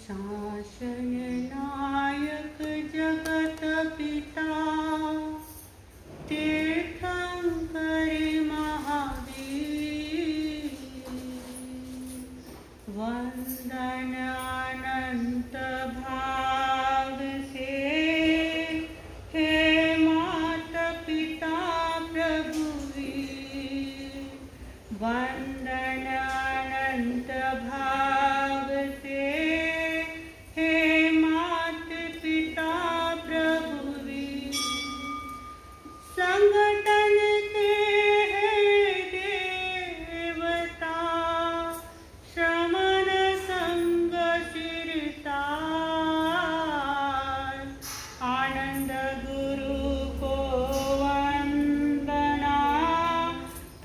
शासन नायक जगत पिता तीर्थंकरी महावीर वंदन अनंत भाव से हे मात पिता प्रभुवीर वंदन अनंत भाव से हे मात पिता प्रभुवीर संगठन के हे देवता श्रमण संग सिरतार आनंद गुरु को वंदना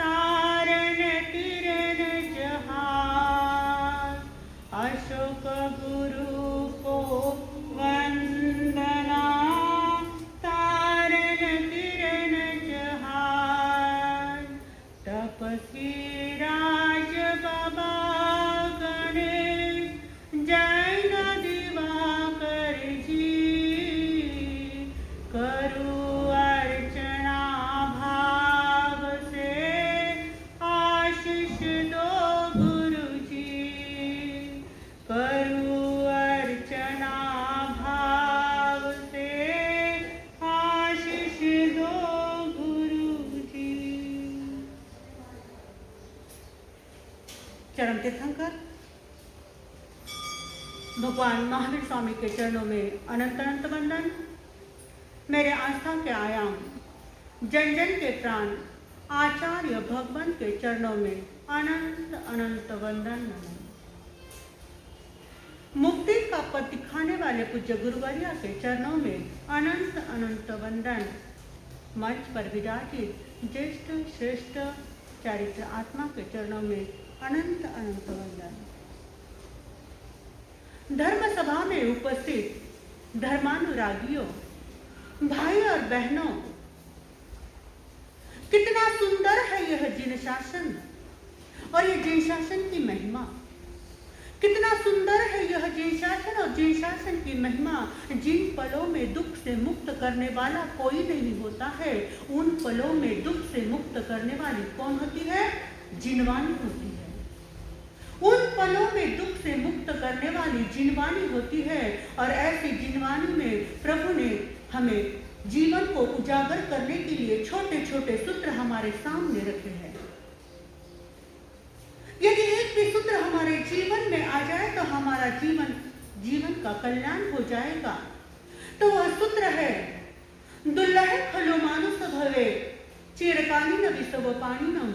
तारण किरण जहार अशोक गुरु को वंदना तारण किरण जहार तपस्वी राज बाबा गणेश जैन दिवाकर जी करु अर्चना भाव से आशीष दो गुरु जी करु अर्चना भाव से आशीष दो गुरु जी। चरण तीर्थंकर भगवान महावीर स्वामी के चरणों में अनंत अनंत वंदन। मेरे आस्था के आयाम जन जन के प्राण आचार्य भगवान के चरणों में अनंत अनंत वंदन नमन। मुक्ति का पथ दिखाने वाले पूज्य गुरुवर्या के चरणों में अनंत अनंत वंदन। मंच पर विराजित ज्येष्ठ श्रेष्ठ चारित्र आत्मा के चरणों में अनंत अनंत वंदन। धर्म सभा में उपस्थित धर्मानुरागियों भाई और बहनों, कितना सुंदर है यह जिन शासन और ये जिन शासन की महिमा। कितना सुंदर है यह जिन शासन और जिन शासन की महिमा। जिन पलों में दुख से मुक्त करने वाला कोई नहीं होता है, उन पलों में दुख से मुक्त करने वाली कौन होती है? जिनवानी होती है। उन पलों में दुख से मुक्त करने वाली जिनवानी होती है। और ऐसी जिनवानी में प्रभु ने हमें जीवन को उजागर करने के लिए छोटे छोटे सूत्र हमारे सामने रखे हैं। यदि एक भी सूत्र हमारे जीवन में आ जाए तो हमारा जीवन का कल्याण हो जाएगा। तो वह सूत्र है दुल्लह खलो मानुष भवे चिरकालीन विसव पाणिनम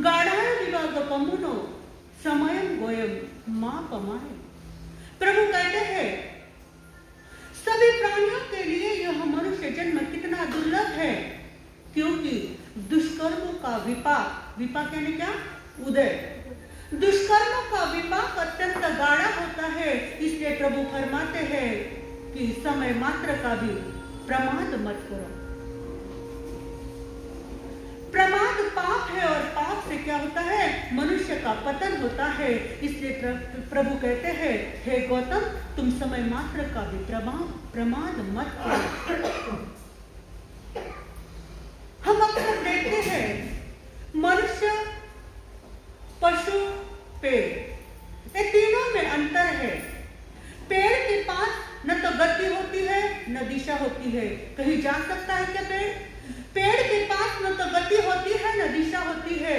गाढ़ाय विवाह कमुनो समयम गोयम मां कमाए। प्रभु कहते हैं सभी प्राणियों के लिए यह मनुष्य जन्म कितना दुर्लभ है, क्योंकि दुष्कर्मों का विपाक यानी क्या? उदय। दुष्कर्मों का विपाक अत्यंत गाढ़ा होता है। इसलिए प्रभु फरमाते हैं कि समय मात्र का भी प्रमाद मत करो। प्रमाद पाप है और पाप से क्या होता है? मनुष्य का पतन होता है। इसलिए प्रभु कहते हैं हे गौतम, तुम समय मात्र का भी प्रमाद मत करो। हम अक्सर देखते हैं मनुष्य, पशु, पेड़, ये तीनों में अंतर है। पेड़ के पास न तो गति होती है न दिशा होती है। कहीं जा सकता है क्या पेड़? पेड़ के पास न तो गति होती है न दिशा होती है।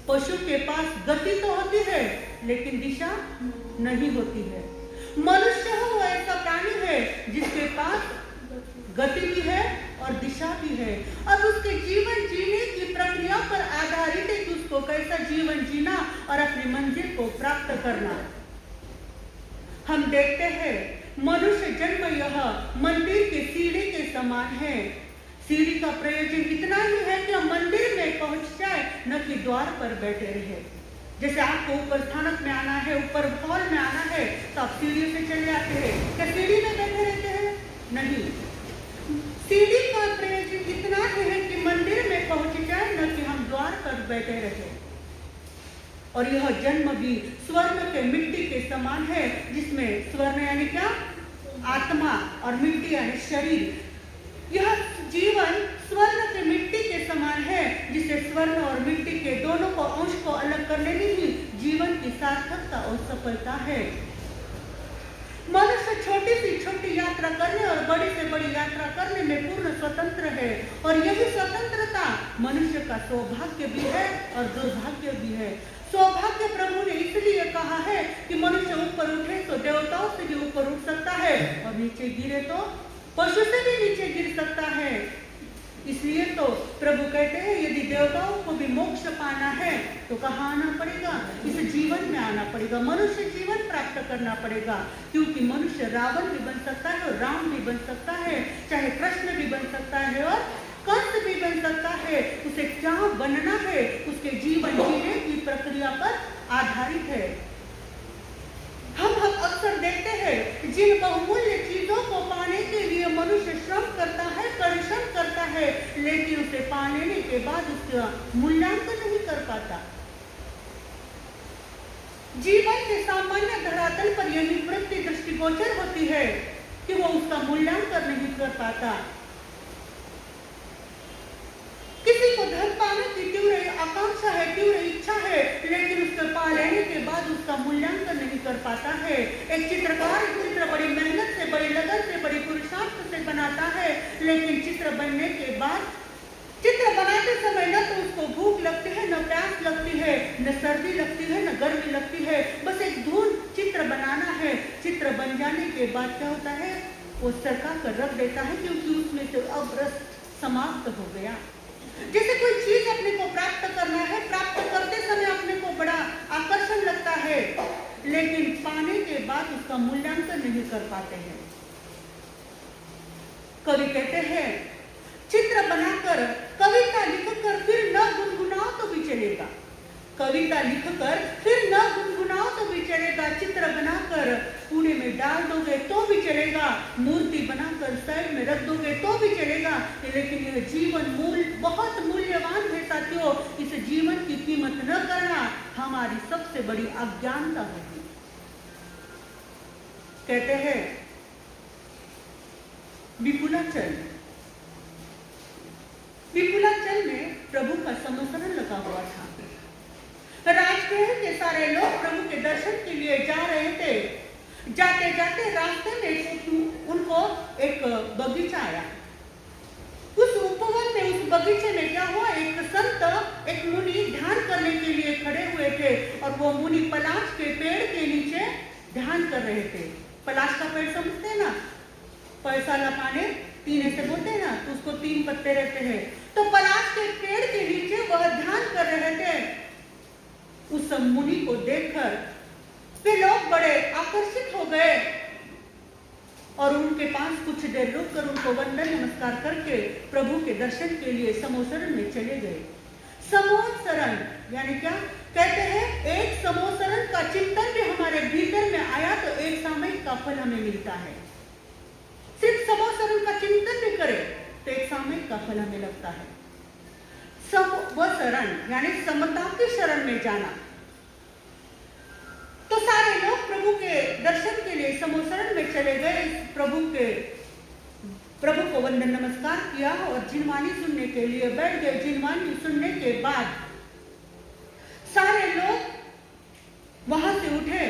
पशु के पास गति तो होती है लेकिन दिशा नहीं होती है। मनुष्य हो वो ऐसा प्राणी है जिसके पास गति भी है और दिशा भी है। अब उसके जीवन जीने की प्रक्रिया पर आधारित है कि उसको कैसा जीवन जीना और अपनी मंजिल को प्राप्त करना। हम देखते हैं मनुष्य जन्म यह मंदिर के सीढ़ी के समान है। सीढ़ी का प्रयोजन इतना ही है कि हम मंदिर में पहुंच जाए, न कि द्वार पर बैठे रहे। जैसे आपको ऊपर स्थानक में आना है, ऊपर हॉल में आना है, तो आप सीढ़ियों से चले आते हैं। क्या सीढ़ी में बैठे रहते हैं? नहीं। सीढ़ी का प्रयोजन इतना ही है कि मंदिर में पहुंच जाए, न कि हम द्वार पर बैठे रहे। और यह जन्म भी स्वर्ण के मिट्टी के समान है, जिसमें स्वर्ण यानी क्या? आत्मा, और मिट्टी यानी शरीर। यह जीवन स्वर्ण के मिट्टी के समान है, जिसे स्वर्ण और मिट्टी के दोनों को अंश को अलग करने में ही जीवन की सार्थकता और सफलता है। मनुष्य छोटी से छोटी यात्रा करने और बड़ी से बड़ी यात्रा करने में पूर्ण स्वतंत्र है, और यही स्वतंत्रता मनुष्य का सौभाग्य भी है और दुर्भाग्य भी है। सौभाग्य प्रभु ने इसलिए कहा है कि मनुष्य ऊपर उठे तो देवताओं से भी ऊपर उठ सकता है, और नीचे गिरे तो पशु से भी नीचे गिर सकता है। इसलिए तो प्रभु कहते हैं यदि देवताओं को भी मोक्ष पाना है तो कहाँ आना पड़ेगा? इस जीवन में आना पड़ेगा, मनुष्य जीवन प्राप्त करना पड़ेगा। क्योंकि मनुष्य रावण भी बन सकता है और राम भी बन सकता है, चाहे कृष्ण भी बन सकता है और कंस भी बन सकता है। उसे क्या बनना है उसके जीवन जीने की प्रक्रिया पर आधारित है। हम अक्सर देखते हैं जिन बहुमूल्य चीजों को पाने के लिए मनुष्य श्रम करता है, परिश्रम करता है, लेकिन उसे पाने के बाद उसका मूल्यांकन नहीं कर पाता। जीवन के सामान्य धरातल पर यही वृत्ति दृष्टिगोचर होती है कि वो उसका मूल्यांकन नहीं कर पाता। किसी को धन पाने की तीव्र आकांक्षा है, तीव्र इच्छा है, लेकिन उसको पा लेने के बाद उसका मूल्यांकन नहीं कर पाता है। एक चित्रकार चित्र बड़ी मेहनत से, बड़ी लगन से, बड़ी पुरुषार्थ से बनाता है, लेकिन चित्र बनने के बाद चित्र बनाते समय न तो उसको भूख लगती है, न प्यास लगती है, न सर्दी लगती है, न गर्मी लगती है, बस एक धुन चित्र बनाना है। चित्र बन जाने के बाद क्या होता है? वो सरका कर रख देता है, क्योंकि उसमें से अब रस समाप्त हो गया। जैसे कोई चीज अपने को प्राप्त करना है, प्राप्त करते समय अपने को बड़ा आकर्षण लगता है, लेकिन पाने के बाद उसका मूल्यांकन नहीं कर पाते हैं। कवि कहते हैं चित्र बनाकर कविता लिखकर फिर न गुनगुनाओ तो भी चलेगा। कविता लिखकर फिर न गुनगुनाओ तो भी चलेगा। चित्र बनाकर कूड़े में डाल दोगे तो भी चलेगा, मूर्ति बनाकर साइड में रख दोगे तो भी चलेगा, लेकिन यह जीवन बहुत मूल्यवान है साथियों। इस जीवन की कीमत न करना हमारी सबसे बड़ी अज्ञानता होगी। कहते हैं विपुलाचल में प्रभु का समसरण लगा हुआ था। राजगृह के सारे लोग प्रभु के दर्शन के लिए जा रहे थे। जाते जाते रास्ते में उनको एक बगीचा आया। उस उपवन में, उस बगीचे में क्या हुआ? एक संत, एक मुनि ध्यान करने के लिए खड़े हुए थे, और वो मुनि पलाश के पेड़ के नीचे ध्यान कर रहे थे। पलाश का पेड़ समझते हैं ना? पैसा लगाने तीन ऐसे बोलते हैं ना, तो उसको 3 पत्ते रहते हैं। तो पलाश के पेड़ के नीचे वह ध्यान कर रहे थे। उस मुनि को देखकर वे लोग बड़े आकर्षित हो गए और उनके पास कुछ देर रुककर उनको वंदन नमस्कार करके प्रभु के दर्शन के लिए समोसरण में चले गए। समोसरण यानी क्या? कहते हैं एक समोसरण का चिंतन भी हमारे भीतर में आया तो एक सामयिक का फल हमें मिलता है। सिर्फ समोसरण का चिंतन भी करे तो एक सामयिक का फल हमें लगता है। समोसरण यानी समता की शरण में जाना। तो सारे लोग प्रभु के दर्शन के लिए समोसरण में चले गए। प्रभु को वंदन नमस्कार किया और जिनवानी सुनने के लिए बैठ गए। जिनवानी सुनने के बाद सारे लोग वहां से उठे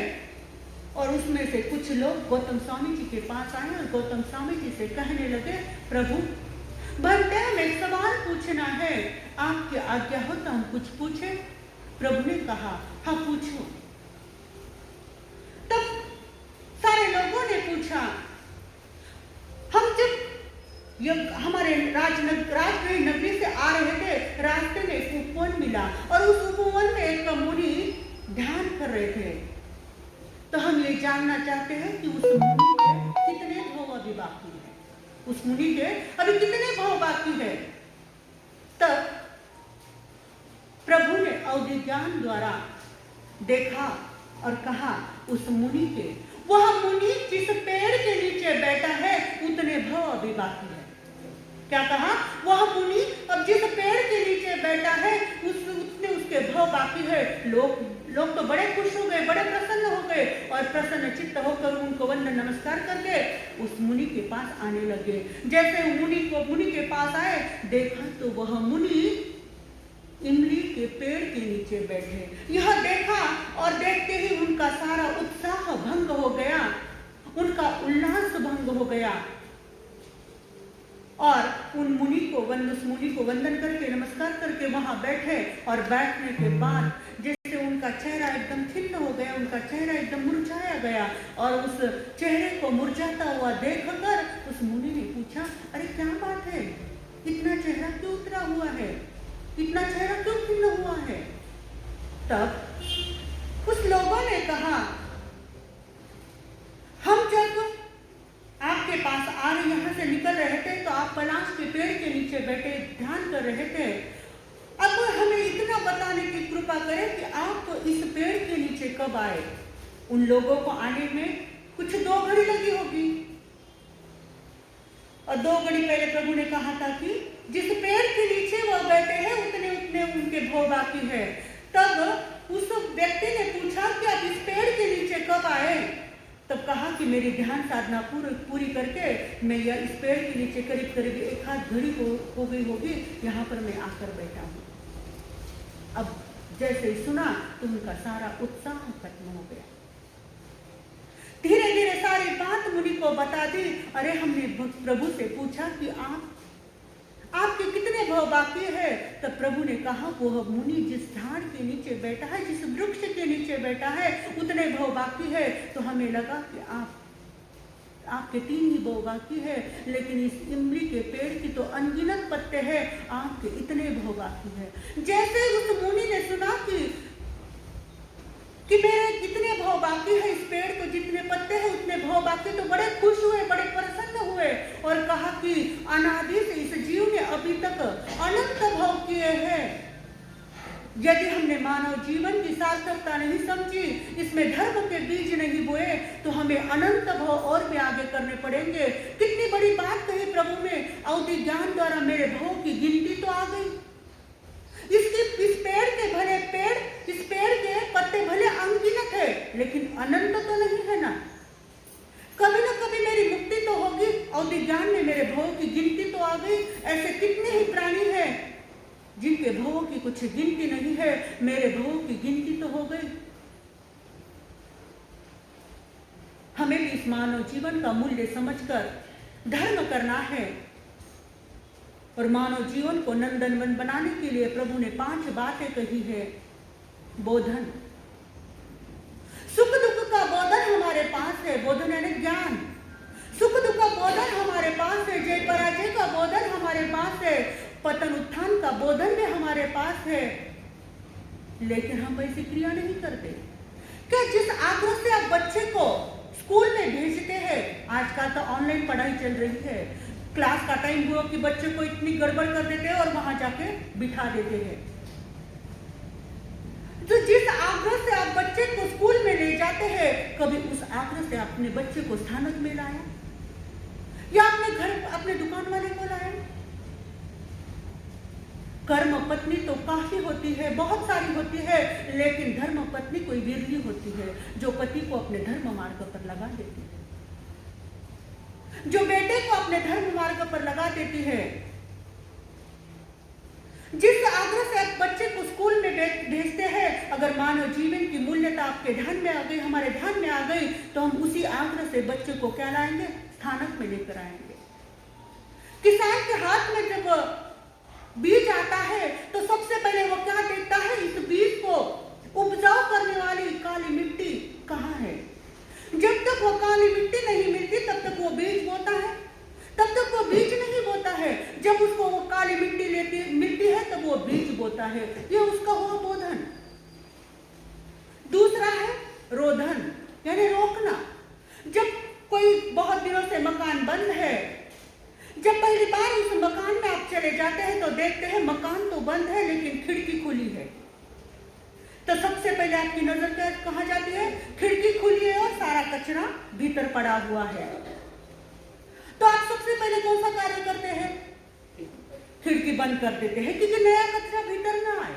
और उसमें से कुछ लोग गौतम स्वामी जी के पास आए और गौतम स्वामी जी से कहने लगे, प्रभु भरते हमें एक सवाल पूछना है, आपकी आज्ञा हो तो हम कुछ पूछे? प्रभु ने कहा, हाँ पूछो। तब सारे लोगों ने पूछा, हम जब हमारे राजगृह नगरी से आ रहे थे, रास्ते में एक उपवन मिला और उस उपवन में एक मुनि ध्यान कर रहे थे। तो हम ये जानना चाहते हैं कि उस मुनि के कितने भाव अभी बाकी है, उस मुनि के अभी कितने भाव बाकी है। तब प्रभु ने अवधि ज्ञान द्वारा देखा और कहा, उस मुनि के, वह मुनि जिस पेड़ के नीचे बैठा है उतने भाव अभी बाकी है। क्या कहा? वह मुनि अब जिस पेड़ के नीचे बैठा है उतने उसके भाव बाकी है। लोग तो बड़े खुश हो गए, बड़े प्रसन्न हो गए और प्रसन्न चित्त होकर उनको वंदन नमस्कार करके उस मुनि के पास आने लगे। जैसे मुनि के पास आए, देखा तो वह मुनि इमली के पेड़ के नीचे बैठे। यह देखा और देखते ही उनका सारा उत्साह भंग हो गया, उनका उल्लास भंग हो गया और उस मुनि को वंदन करके नमस्कार करके वहां बैठे और बैठने के बाद जैसे उनका चेहरा एकदम खिन्न हो गया, उनका चेहरा एकदम मुरझाया गया और उस चेहरे को मुरझाता हुआ देखकर उस मुनि ने पूछा, अरे क्या बात है, इतना चेहरा क्यों उतरा हुआ है, इतना चेहरा क्यों खिन्न हुआ है? तब उस लोगों ने कहा, हम जब आपके पास आ रहे यहाँ से निकल रहे थे तो आप पलाश के पेड़ के नीचे बैठे ध्यान कर रहे थे। अब हमें इतना बताने की कृपा करें कि आप इस पेड़ के नीचे कब आए? उन लोगों को आने में कुछ 2 घड़ी लगी होगी और 2 घड़ी पहले प्रभु ने कहा था कि जिस पेड़ के नीचे वो बैठे हैं उतने उतने उनके भोग बाकी है। तब उस व्यक्ति ने पूछा कि आप इस पेड़ के नीचे कब आए? तब कहा कि मेरी ध्यान साधना पूरी करके मैं यह इस पेड़ के नीचे करीब करीब 1 आध घड़ी हो गई होगी, यहाँ पर मैं आकर बैठा हूँ। अब जैसे ही सुना तो उनका सारा उत्साह खत्म हो गया। धीरे धीरे सारी बात मुनि को बता दी। अरे हमने प्रभु से पूछा कि आपके कितने भव बाकी है? तब प्रभु ने कहा, वो मुनि जिस झाड़ के नीचे बैठा है, जिस वृक्ष के नीचे बैठा है उतने भव बाकी है। तो हमें लगा कि आपके 3 ही भव बाकी है, लेकिन इस इमली के पेड़ की तो अनगिनत पत्ते हैं, आपके इतने भव बाकी है। जैसे उस मुनि ने सुना कि मेरे कितने भव बाकी है, इस पेड़ को जितने पत्ते हैं उतने भव बाकी, तो बड़े खुश हुए, बड़े प्रसन्न हुए और कहा कि अनादि से इस जीव ने अभी तक अनंत भव किए हैं। यदि हमने मानव जीवन की सार्थकता नहीं समझी, इसमें धर्म के बीज नहीं बोए, तो हमें अनंत भव और भी आगे करने पड़ेंगे। कितनी बड़ी बात कही प्रभु ने, अवधि ज्ञान द्वारा मेरे भव की गिनती तो आ गई। इस पेड़ के पत्ते भले अनगिनत है, लेकिन अनंत तो नहीं है ना। कभी न कभी मेरी मुक्ति तो होगी, अवधि ज्ञान में मेरे भवों की गिनती तो आ गई। ऐसे कितने ही प्राणी हैं जिनके भवों की कुछ गिनती नहीं है, मेरे भवों की गिनती तो हो गई। हमें भी इस मानव जीवन का मूल्य समझकर धर्म करना है और मानव जीवन को नंदनवन बनाने के लिए प्रभु ने 5 बातें कही है। बोधन, सुख दुख का बोधन हमारे पास है, बोधन यानी ज्ञान। सुख दुख का बोधन हमारे पास है, जय पराजय का बोधन हमारे पास है, पतन उत्थान का बोधन भी हमारे पास है, लेकिन हम वैसी क्रिया नहीं करते। क्या जिस आग्रह से आप बच्चे को स्कूल में भेजते हैं, आजकल तो ऑनलाइन पढ़ाई चल रही है, क्लास का टाइम हुआ कि बच्चे को इतनी गड़बड़ कर देते हैं और वहां जाके बिठा देते हैं। तो जिस आग्रह से आप बच्चे को स्कूल में ले जाते हैं, कभी उस आग्रह से अपने बच्चे को स्थानक में लाया या अपने घर अपने दुकान वाले को लाया? कर्म पत्नी तो काफी होती है, बहुत सारी होती है, लेकिन धर्म पत्नी कोई विरली होती है जो पति को अपने धर्म मार्ग पर लगा देती है, जो बेटे को अपने धर्म मार्ग पर लगा देती है। जिस आग्रह से आप बच्चे को स्कूल में भेजते हैं, अगर मानव जीवन की मूल्यता आपके ध्यान में आ गई, हमारे ध्यान में आ गई, तो हम उसी आग्रह से बच्चे को क्या लाएंगे? स्थानक में लेकर आएंगे। किसान के हाथ में जब बीज आता है तो सबसे पहले वो क्या देखता है? इस बीज को उपजाऊ करने वाली काली मिट्टी कहाँ है। जब तक वो काली मिट्टी नहीं मिलती तब तक वो बीज बोता है, तब तक वो बीज नहीं बोता है। जब उसको वो काली मिट्टी मिलती है तब वो बीज बोता है। ये उसका हुआ बोधन। दूसरा है रोधन, यानी रोकना। जब कोई बहुत दिनों से मकान बंद है, जब पहली बार उस मकान में आप चले जाते हैं तो देखते हैं मकान तो बंद है लेकिन खिड़की खुली है, तो सबसे पहले आपकी नजर कहाँ जाती है? खिड़की खुली है और सारा कचरा भीतर पड़ा हुआ है। तो आप सबसे पहले कौन सा कार्य करते हैं? खिड़की बंद कर देते हैं क्योंकि नया कचरा भीतर ना आए।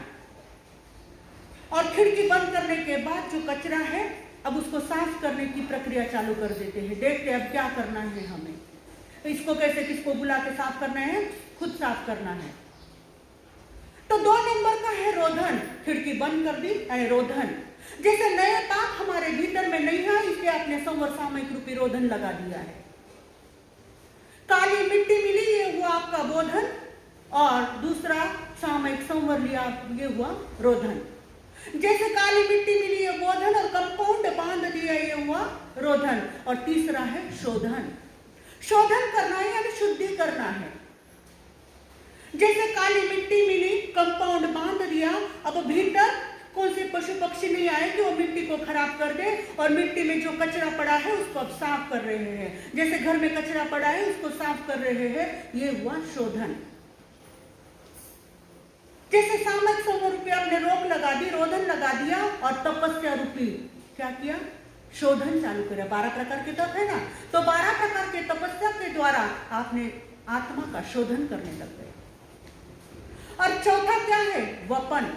और खिड़की बंद करने के बाद जो कचरा है अब उसको साफ करने की प्रक्रिया चालू कर देते हैं। देखते हैं अब क्या करना है हमें, इसको कैसे किसको बुला के साफ करना है, खुद साफ करना है। तो 2 नंबर का है रोधन, खिड़की बंद कर दी यानी रोधन। जैसे नया ताप हमारे भीतर में नहीं है इसलिए आपने संवर सामयिक रूपी रोधन लगा दिया है। काली मिट्टी मिली ये हुआ आपका बोधन और दूसरा सामयिक संवर लिया ये हुआ रोधन। जैसे काली मिट्टी मिली है बोधन और कंपाउंड बांध दिया ये हुआ रोधन। और तीसरा है शोधन, शोधन करना है यानी शुद्धि करना है। जैसे काली मिट्टी मिली, कंपाउंड बांध दिया, अब भीतर कौन से पशु पक्षी नहीं आए कि वो मिट्टी को खराब कर दे और मिट्टी में जो कचरा पड़ा है उसको अब साफ कर रहे हैं। जैसे घर में कचरा पड़ा है उसको साफ कर रहे हैं, ये हुआ शोधन। जैसे सामयिक संवर रूपी आपने रोक लगा दी, रोधन लगा दिया और तपस्या रूपी क्या किया, शोधन चालू किया। 12 प्रकार के तप है ना, तो 12 प्रकार के तपस्या के द्वारा आपने आत्मा का शोधन करने लग गए। और चौथा क्या है, वपन।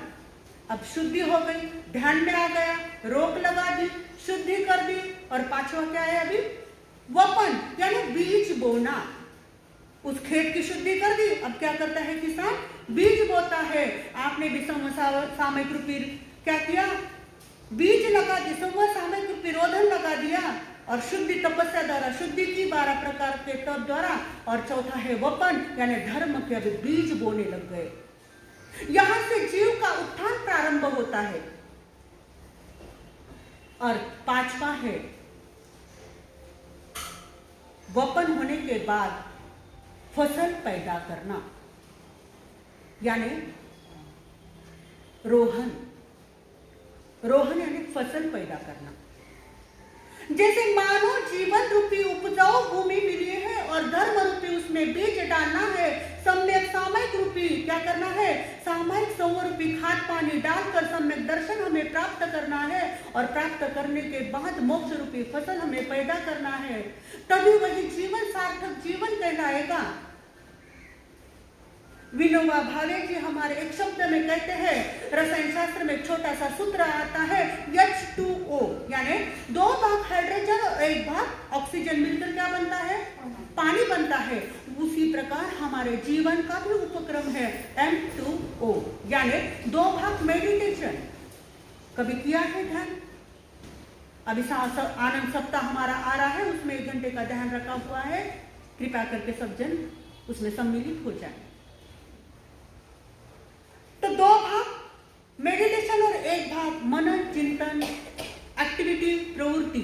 अब शुद्धि हो गई, ध्यान में आ गया, रोक लगा दी, शुद्धि कर दी। और पांचवा क्या है अभी, वपन यानी बीज बोना। उस खेत की शुद्धि कर दी, अब क्या करता है किसान, बीज बोता है। आपने भी सामयिक रूपी क्या किया, बीज लगा दी, संवर सामयिक रूपी रोधन लगा दिया और शुद्धि तपस्या द्वारा शुद्धि की 12 प्रकार के तप द्वारा। और चौथा है वपन यानी धर्म के अभी बीज बोने लग गए। यहां से जीव का उत्थान प्रारंभ होता है। और पांचवा है वपन होने के बाद फसल पैदा करना यानी रोहन। रोहन यानी फसल पैदा करना। जैसे मानव जीवन रूपी उपजाऊ भूमि मिली है और धर्म रूपी उसमें बीज डालना है, सम्यक सामयिक रूपी क्या करना है, सामयिक संवर रूपी खाद पानी डालकर सम्यक दर्शन हमें प्राप्त करना है। और प्राप्त करने के बाद मोक्ष रूपी फसल हमें पैदा करना है, तभी वही जीवन सार्थक जीवन कहलाएगा। विनोबा भावे जी हमारे एक शब्द में कहते हैं, रसायन शास्त्र में एक छोटा सा सूत्र आता है H2O यानी 2 भाग हाइड्रोजन और 1 भाग ऑक्सीजन मिलकर क्या बनता है, पानी बनता है। उसी प्रकार हमारे जीवन का भी उपक्रम है M2O यानी 2 भाग मेडिटेशन। कभी किया है ध्यान? अभी आनंद सप्ताह हमारा आ रहा है, उसमें 1 घंटे का ध्यान रखा हुआ है। कृपया करके सब जन उसमें सम्मिलित हो जाए। तो 2 भाग मेडिटेशन और 1 भाग मनन चिंतन एक्टिविटी प्रवृत्ति।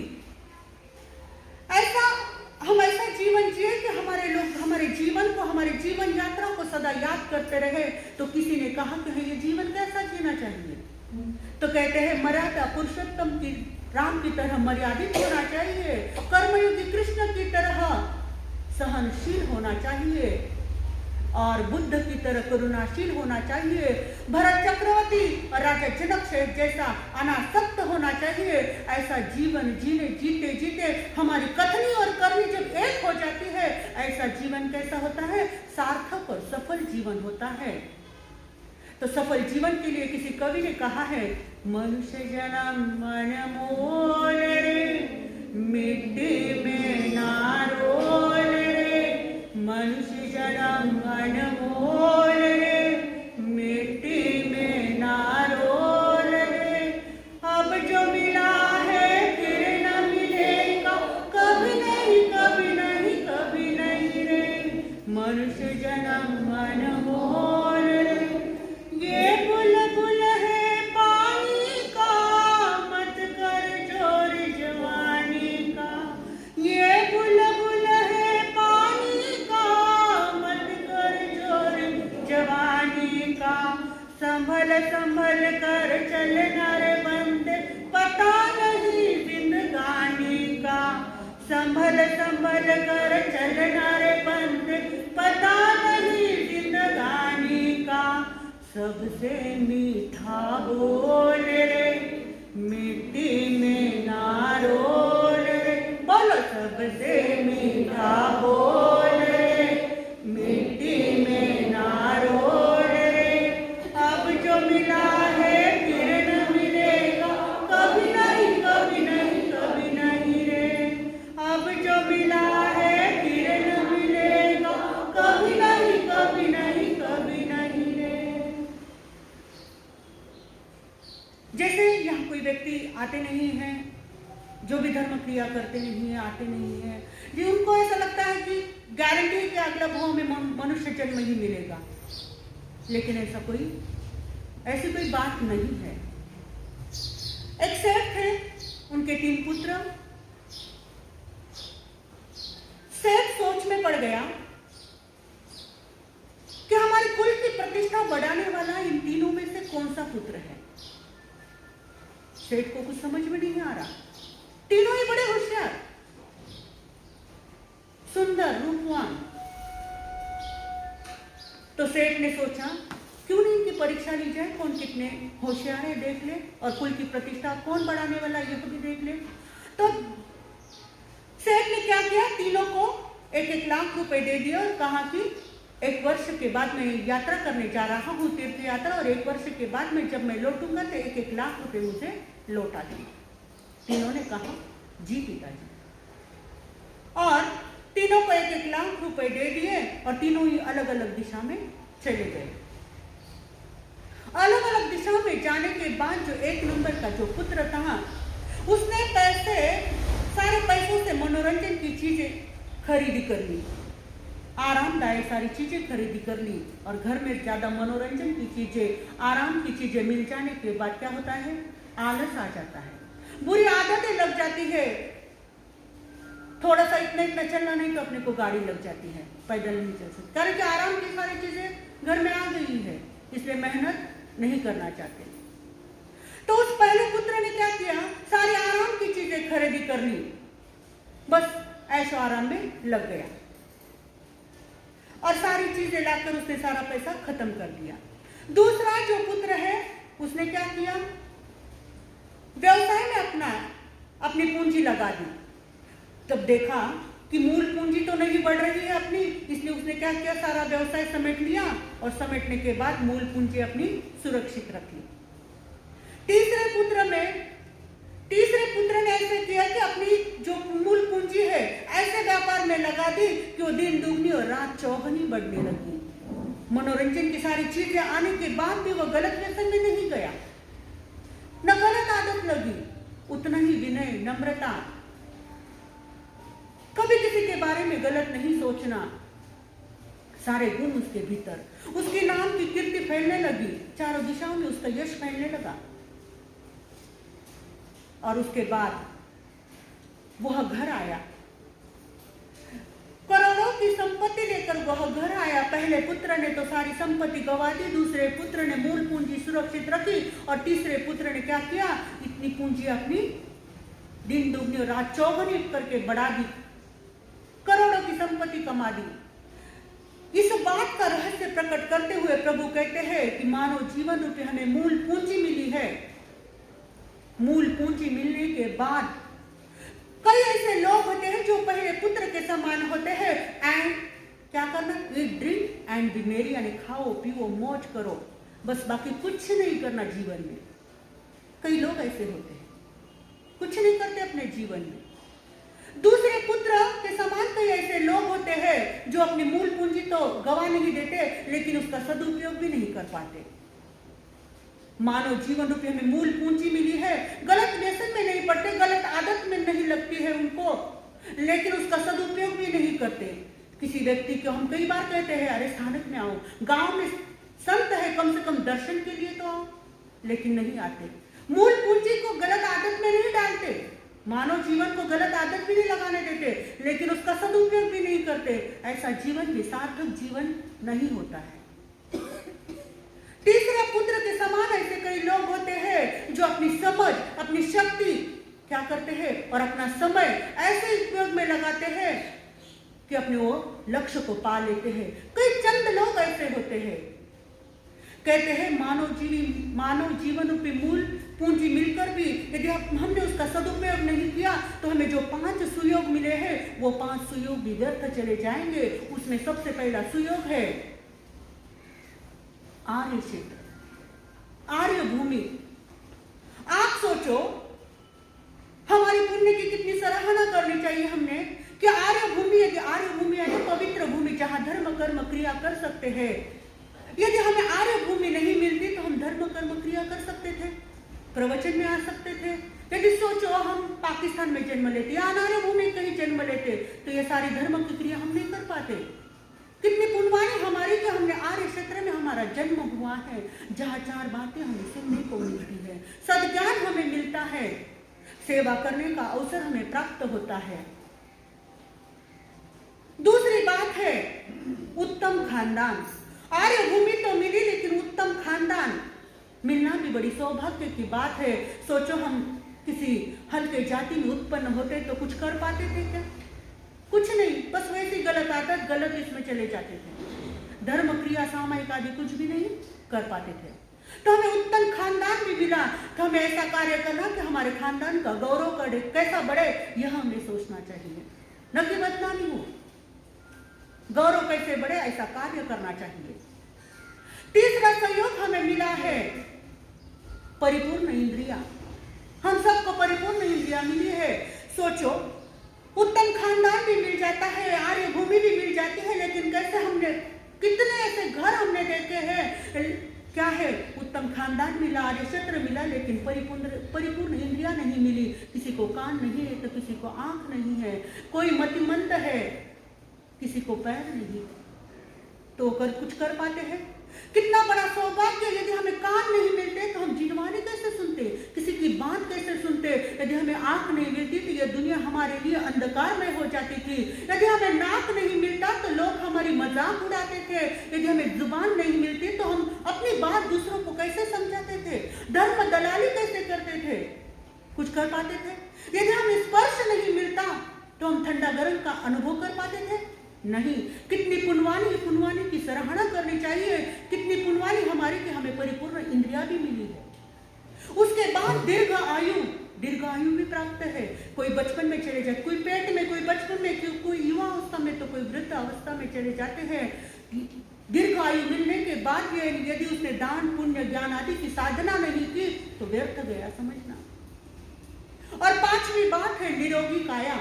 हम ऐसा जीवन जिए कि हमारे लोग हमारे जीवन को, हमारे जीवन यात्रा को सदा याद करते रहे। तो किसी ने कहा कि ये जीवन कैसा जीना चाहिए, तो कहते हैं मर्यादा पुरुषोत्तम की राम की तरह मर्यादित होना चाहिए, कर्मयोगी कृष्ण की तरह सहनशील होना चाहिए और बुद्ध की तरह करुणाशील होना चाहिए, भरत चक्रवर्ती और राजा जनक से जैसा अनासक्त होना चाहिए। ऐसा जीवन जीते जीते हमारी कथनी और करनी जब एक हो जाती है, ऐसा जीवन कैसा होता है, सार्थक और सफल जीवन होता है। तो सफल जीवन के लिए किसी कवि ने कहा है, मनुष्य जन्म मन मोल रे, मिट्टी में ना रोल रे, मनुष्य जन्म मन मोल रे, मिट्टी में ना रोल रे, अब जो मिला है फिर न मिलेगा, कभी नहीं कभी नहीं कभी नहीं रे, मनुष्य जन्म मन मोल रे। ये बुलबुल है पानी का, मत कर जोर जवानी का, ये बुलबुल है पानी का, मत कर जोर जवानी का, संभल संभल कर चलना रे बंदे, पता नहीं जिंदगानी का, संभल संभल कर चलना रे बंदे, पता नहीं जिंदगानी का, सबसे मीठा बोल रे, मिट्टी में ना रोल रे, बोलो सबसे मीठा बोल रे, मिट्टी में ना रोल रे, अब जो मिला है फिर न नहीं हैं, जो भी धर्म क्रिया करते नहीं है, आते नहीं है, जी उनको ऐसा लगता है कि गारंटी है कि अगला भाव में मनुष्य जन्म ही मिलेगा। लेकिन ऐसी कोई बात नहीं है। एक सेठ थे, उनके 3 पुत्र। सेठ सोच में पड़ गया कि हमारे कुल की प्रतिष्ठा बढ़ाने वाला इन तीनों में से कौन सा पुत्र है। सेठ को कुछ समझ में नहीं आ रहा। तीनों ही बड़े होशियार, सुंदर, रूपवान। तो सेठ ने सोचा क्यों नहीं इनकी परीक्षा ली जाए, कौन कितने होशियार है देख ले, और कुल की प्रतिष्ठा कौन बढ़ाने वाला ये भी देख ले। तो सेठ ने क्या किया, तीनों को 1-1 लाख रुपए दे दिया और कहा कि 1 वर्ष के बाद मैं यात्रा करने जा रहा हूँ, तीर्थ यात्रा, और 1 वर्ष के बाद में जब मैं लौटूंगा तो 1-1 लाख रुपए मुझे लौटा देंगे। तीनों ने कहा जी पिताजी, और तीनों को 1-1 लाख रुपए दे दिए और तीनों ही अलग अलग दिशा में चले गए। अलग अलग दिशा में जाने के बाद जो 1 नंबर का जो पुत्र था, उसने सारे पैसों से मनोरंजन की चीजें खरीदी कर ली, आरामदायक सारी चीजें खरीदी कर ली, और घर में ज्यादा मनोरंजन की चीजें, आराम की चीजें मिल जाने के बाद क्या होता है, आलस आ जाता है, बुरी आदतें लग जाती है। थोड़ा सा इतना चलना नहीं तो अपने को गाड़ी लग जाती है, पैदल नहीं चल सकते, कारण कि आराम की सारी चीजें घर में आ गई है, इसलिए मेहनत नहीं करना चाहते। तो उस पहले पुत्र ने क्या किया, सारी आराम की चीजें खरीदी कर ली, बस ऐशो आराम में लग गया और सारी चीजें लाकर उसने सारा पैसा खत्म कर दिया। दूसरा जो पुत्र है, उसने क्या किया, व्यवसाय में अपनी पूंजी लगा दी। तब देखा कि मूल पूंजी तो नहीं बढ़ रही है अपनी, इसलिए उसने क्या किया, सारा व्यवसाय समेट लिया और समेटने के बाद मूल पूंजी अपनी सुरक्षित रख ली। तीसरे पुत्र ने ऐसे किया कि अपनी जो मूल पूंजी है ऐसे व्यापार में लगा दी कि वो दिन दुगनी और रात चौगनी बढ़ने लगी। मनोरंजन की सारी चीजें आने के बाद भी वो गलत व्यसन में नहीं गया, न गलत आदत लगी, उतना ही विनय, नम्रता, कभी किसी के बारे में गलत नहीं सोचना, सारे गुण उसके भीतर। उसके नाम की कीर्ति फैलने लगी, चारों दिशाओं में उसका यश फैलने लगा। और उसके बाद वह घर आया, करोड़ों की संपत्ति लेकर वह घर आया। पहले पुत्र ने तो सारी संपत्ति गंवा दी, दूसरे पुत्र ने मूल पूंजी सुरक्षित रखी, और तीसरे पुत्र ने क्या किया, इतनी पूंजी अपनी दिन दुगनी और रात चौगनी करके बढ़ा दी, करोड़ों की संपत्ति कमा दी। इस बात का रहस्य प्रकट करते हुए प्रभु कहते हैं कि मानव जीवन रूपी हमें मूल पूंजी मिली है। मूल पूंजी मिलने के बाद कई ऐसे लोग होते हैं जो पहले पुत्र के समान होते हैं, एंड क्या करना, ईट ड्रिंक एंड बी मेरी, यानी खाओ पियो मौज करो, बस बाकी कुछ नहीं करना जीवन में। कई लोग ऐसे होते हैं, कुछ नहीं करते अपने जीवन में। दूसरे पुत्र के समान कई ऐसे लोग होते हैं जो अपनी मूल पूंजी तो गवा नहीं देते, लेकिन उसका सदुपयोग भी नहीं कर पाते। मानव जीवन रूपी हमें मूल पूंजी मिली है, गलत व्यसन में नहीं पड़ते, गलत आदत में नहीं लगती है उनको, लेकिन उसका सदुपयोग भी नहीं करते। किसी व्यक्ति को हम कई बार कहते हैं, अरे स्थानक में आओ, गांव में संत है, कम से कम दर्शन के लिए तो आओ, लेकिन नहीं आते। मूल पूंजी को गलत आदत में नहीं डालते, मानव जीवन को गलत आदत भी नहीं लगाने देते, लेकिन उसका सदुपयोग भी नहीं करते। ऐसा जीवन भी सार्थक जीवन नहीं होता है। तीसरे पुत्र के समान ऐसे कई लोग होते हैं जो अपनी समझ, अपनी शक्ति क्या करते हैं और अपना समय ऐसे उपयोग में लगाते हैं कि अपने वो लक्ष्य को पा लेते हैं। कई चंद लोग ऐसे होते हैं, कहते हैं मानव जीवन रूपी मूल पूंजी मिलकर भी यदि हमने उसका सदुपयोग नहीं किया तो हमें जो 5 सुयोग मिले हैं वो 5 सुयोग भी व्यर्थ चले जाएंगे। उसमें सबसे पहला सुयोग है आर्य क्षेत्र, आर्य भूमि। आप सोचो हमारी पुण्य की कितनी सराहना करनी चाहिए हमने कि आर्य भूमि, यदि आर्य भूमि है पवित्र भूमि जहां धर्म कर्म क्रिया कर सकते हैं। यदि हमें आर्य भूमि नहीं मिलती तो हम धर्म कर्म क्रिया कर सकते थे, प्रवचन में आ सकते थे, यदि सोचो हम पाकिस्तान में जन्म लेते या अनार्य भूमि में कहीं जन्म लेते तो ये सारी धर्म की क्रिया हम नहीं कर पाते। कितनी पुण्यवानी हमारी कि हमने आर्य क्षेत्र में हमारा जन्म हुआ है, जहाँ 4 बातें हमें सुनने को मिलती है, सद्ज्ञान हमें मिलता है, सेवा करने का अवसर हमें प्राप्त होता है। दूसरी बात है उत्तम खानदान। आर्य भूमि तो मिली लेकिन उत्तम खानदान मिलना भी बड़ी सौभाग्य की बात है। सोचो हम किसी हल्के जाति में उत्पन्न होते तो कुछ कर पाते थे क्या? कुछ नहीं, बस वैसी गलत आदत, गलत इसमें चले जाते थे। धर्म क्रिया सामायिक आदि कुछ भी नहीं कर पाते थे। तो हमें उत्तम खानदान भी मिला तो हमें ऐसा कार्य करना कि हमारे खानदान का गौरव करे, कैसा बढ़े, यह हमें सोचना चाहिए, न कि बदनामी हो। गौरव कैसे बढ़े ऐसा कार्य करना चाहिए। तीसरा सहयोग हमें मिला है परिपूर्ण इंद्रिया। हम सबको परिपूर्ण इंद्रिया मिली है। सोचो उत्तम खानदान भी मिल जाता है, आर्य भूमि भी मिल जाती है, लेकिन कैसे हमने कितने ऐसे घर हमने देखे हैं, क्या है उत्तम खानदान मिला, आर्य क्षेत्र मिला, लेकिन परिपूर्ण इंद्रिया नहीं मिली। किसी को कान नहीं है तो किसी को आंख नहीं है, कोई मतिमंद है, किसी को पैर नहीं, तो कुछ कर पाते हैं। कितना बड़ा सौभाग्य। यदि हमें कान नहीं मिलते तो हम जिनवानी कैसे सुनते, किसी की बात कैसे सुनते। यदि हमें आंख नहीं मिलती तो यह दुनिया हमारे लिए अंधकार में हो जाती थी। यदि हमें नाक नहीं मिलता तो लोग हमारी मजाक उड़ाते थे। यदि हमें जुबान नहीं मिलती तो हम अपनी बात दूसरों को कैसे समझाते थे, धर्म दलाली कैसे करते थे, कुछ कर पाते थे। यदि हमें स्पर्श नहीं मिलता तो हम ठंडा गर्म का अनुभव कर पाते थे, नहीं। कितनी पुण्यवानी की सराहना करनी चाहिए, कितनी पुण्यवानी हमारी कि हमें परिपूर्ण इंद्रिया भी मिली है। उसके बाद दीर्घ आयु भी प्राप्त है। कोई बचपन में चले जाते, कोई पेट में, कोई बचपन में, कोई युवा अवस्था में, तो कोई वृद्ध अवस्था में चले जाते हैं। दीर्घ आयु मिलने के बाद यदि उसने दान पुण्य ज्ञान आदि की साधना नहीं की तो व्यर्थ गया समझना। और 5वीं बात है निरोगी काया।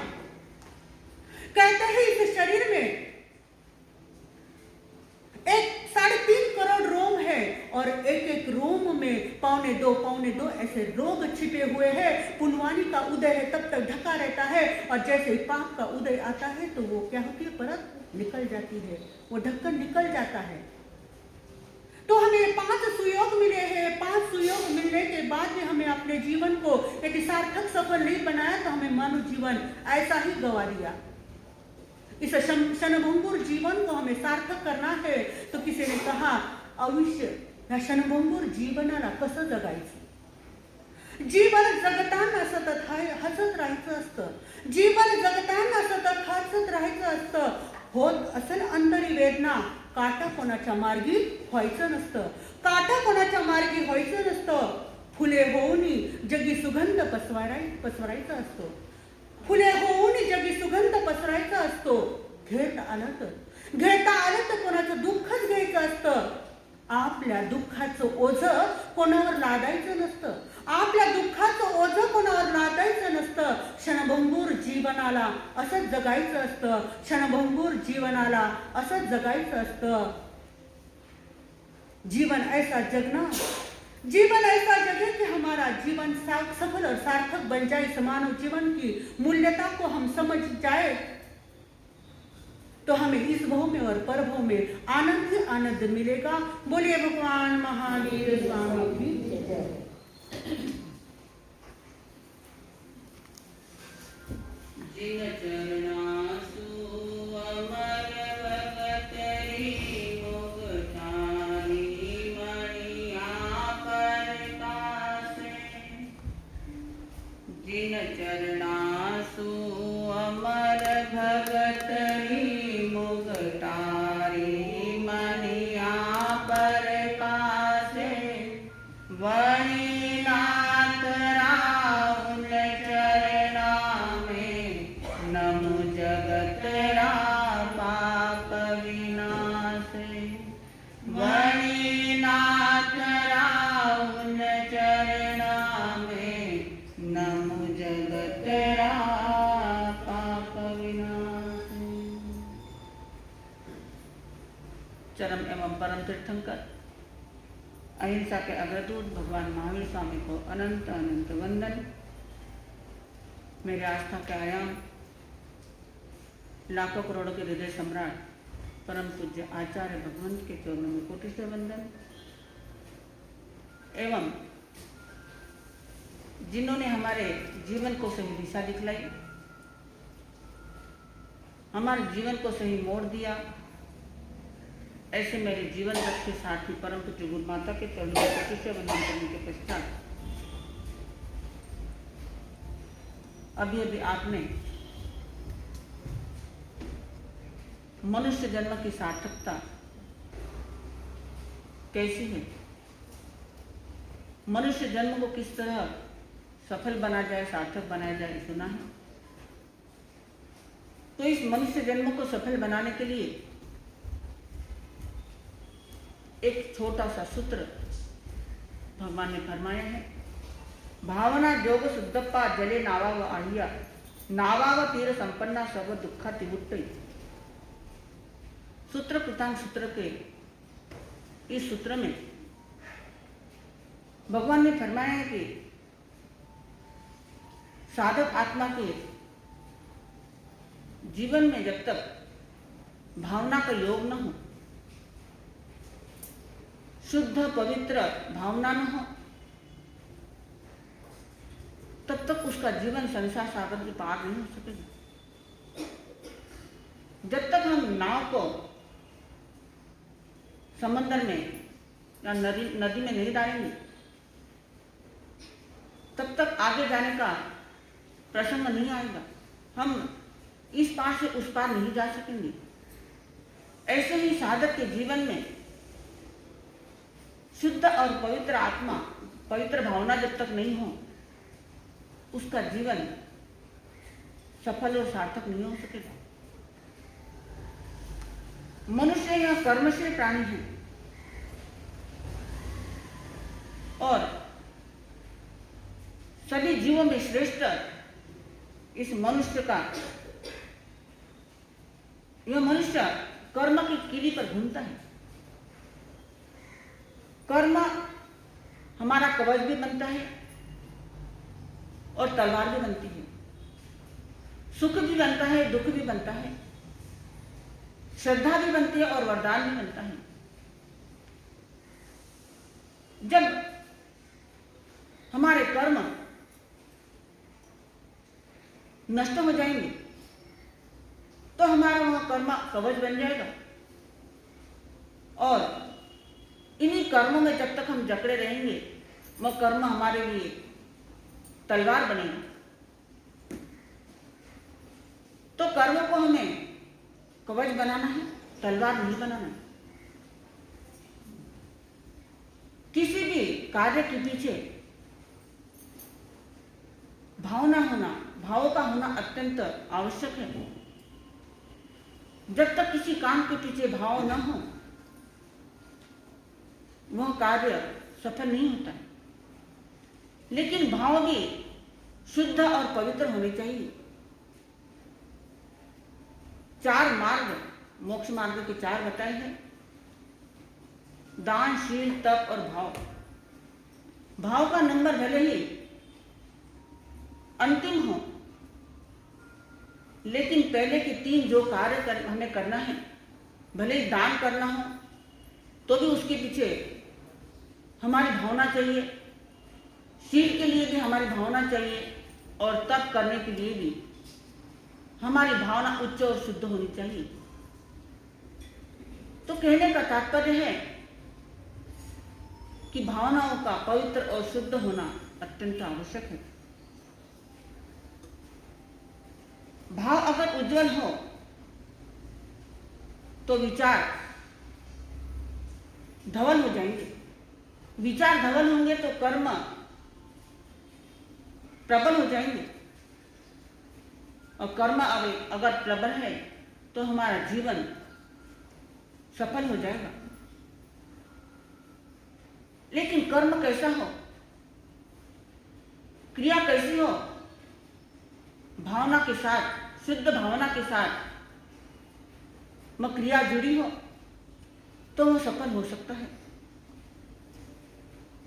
कहते हैं इस शरीर में 3.5 करोड़ रोम है और एक रोम में 1.25 ऐसे रोग छिपे हुए हैं। पुण्यवानी का उदय है तब तक ढका रहता है, और जैसे ही पाप का उदय आता है तो वो क्या होती है, परत निकल जाती है, वो ढक्कन निकल जाता है। तो हमें 5 सुयोग मिले हैं। 5 सुयोग मिलने के बाद भी हमें अपने जीवन को यदि सार्थक सफल नहीं बनाया तो हमें मानव जीवन ऐसा ही गवा दिया। इस क्षणभंगुर जीवन को हमें सार्थक करना है। तो किसी ने कहा आयुष्य या क्षणभंगुर जीवनाला कसं जगायचं। जीवन जगताना सतत हसत राहायचं असतं, जीवन जगताना सतत हसत राहायचं असतं। होत असेल अंतरी वेदना, काटा कोणाच्या मार्गी व्हायचं नसतं, काटा कोणाच्या मार्गी व्हायचं नसतं। फुले होऊन जगी सुगंध पसरायचा असतो, फुले होऊन जगी सुगंध पसरायचा असतो। घेता आलं तर कोणाचं दुःखच घ्यायचं असतं। आपल्या दुःखाचं ओझं कोणावर लादायचं नसतं, आपल्या दुःखाचं ओझं कोणावर लादायचं नसतं। क्षणभंगुर जीवनाला असंच जगायचं असतं, क्षणभंगुर जीवनाला असंच जगायचं असतं। जीवन ऐसा जगना, जीवन ऐसा जगे कि हमारा जीवन सफल और सार्थक बन जाए। इस मानव जीवन की मूल्यता को हम समझ जाए तो हमें इस भव में और परभव में आनंद ही आनंद मिलेगा। बोलिए भगवान महावीर स्वामी की जय। जिन चरणासु अमर भगत जिन चरणासु अमर भगत मुगटारी मनिया परकासे वही नाथ राहुल चरणा में नमो जगत पाप विनाशे। वही नाथ राहुल चरणा में नमो जगत पाप विनाशे। चरम एवं परम तीर्थंकर अहिंसा के अग्रदूत भगवान महावीर स्वामी को अनंत अनंत वंदन। मेरे आस्था के आयाम, लाखों करोड़ों के हृदय सम्राट परम पूज्य आचार्य भगवंत के चरणों में कोटि से वंदन। एवं जिन्होंने हमारे जीवन को सही दिशा दिखलाई, हमारे जीवन को सही मोड़ दिया, ऐसे मेरे जीवन रथ के साथी परम पूज्य गुरु माता के चरणों में कोटि से वंदन करने के पश्चात अभी अभी आपने मनुष्य जन्म की सार्थकता कैसी है, मनुष्य जन्म को किस तरह सफल बना जाए, सार्थक बनाया जाए, सुना है। तो इस मनुष्य जन्म को सफल बनाने के लिए एक छोटा सा सूत्र भगवान ने फरमाया है। भावना जोग शुद्धप्पा जले नावाव आहिया, नावाव तीर संपन्ना सर्व दुखा तिबुट्टई। सूत्र कृतांग सूत्र के इस सूत्र में भगवान ने फरमाया है कि साधक आत्मा के जीवन में जब तक भावना का योग न हो, शुद्ध पवित्र भावना न हो, तब तक उसका जीवन संसार सागर के पार नहीं हो सकेगा। जब तक हम नाव को समंदर में या नदी में नहीं डालेंगे, तब तक आगे जाने का प्रसंग नहीं आएगा। हम इस पार से उस पार नहीं जा सकेंगे। ऐसे ही साधक के जीवन में शुद्ध और पवित्र आत्मा, पवित्र भावना जब तक नहीं हो, उसका जीवन सफल और सार्थक नहीं हो सकेगा। मनुष्य यह कर्मशील प्राणी है और सभी जीवों में श्रेष्ठ इस मनुष्य का, यह मनुष्य कर्म की कीली पर घूमता है। कर्म हमारा कवच भी बनता है और तलवार भी बनती है। सुख भी बनता है, दुख भी बनता है, श्रद्धा भी बनती है और वरदान भी बनता है। जब हमारे कर्म नष्ट हो जाएंगे तो हमारा वह कर्म कवच बन जाएगा और इन्हीं कर्मों में जब तक हम जकड़े रहेंगे, वह कर्म हमारे लिए तलवार बनेगा। तो कर्म को हमें कवच बनाना है, तलवार नहीं बनाना है। किसी भी कार्य के पीछे भावना होना, भाव का होना अत्यंत आवश्यक है। जब तक किसी काम के पीछे भाव न हो, वह कार्य सफल नहीं होता है। लेकिन भाव भी शुद्ध और पवित्र होने चाहिए। 4 मार्ग, मोक्ष मार्ग के 4 बताए हैं: दान, शील, तप और भाव। भाव का नंबर भले ही अंतिम हो, लेकिन पहले के 3 जो कार्य हमें करना है, भले ही दान करना हो तो भी उसके पीछे हमारी भावना चाहिए, शील के लिए भी हमारी भावना चाहिए और तप करने के लिए भी हमारी भावना उच्च और शुद्ध होनी चाहिए। तो कहने का तात्पर्य है कि भावनाओं का पवित्र और शुद्ध होना अत्यंत आवश्यक है। भाव अगर उज्जवल हो तो विचार धवल हो जाएंगे। विचार धवल होंगे तो कर्म प्रबल हो जाएंगे और कर्म अगर प्रबल है तो हमारा जीवन सफल हो जाएगा। लेकिन कर्म कैसा हो, क्रिया कैसी हो, भावना के साथ, शुद्ध भावना के साथ वह क्रिया जुड़ी हो तो वह सफल हो सकता है।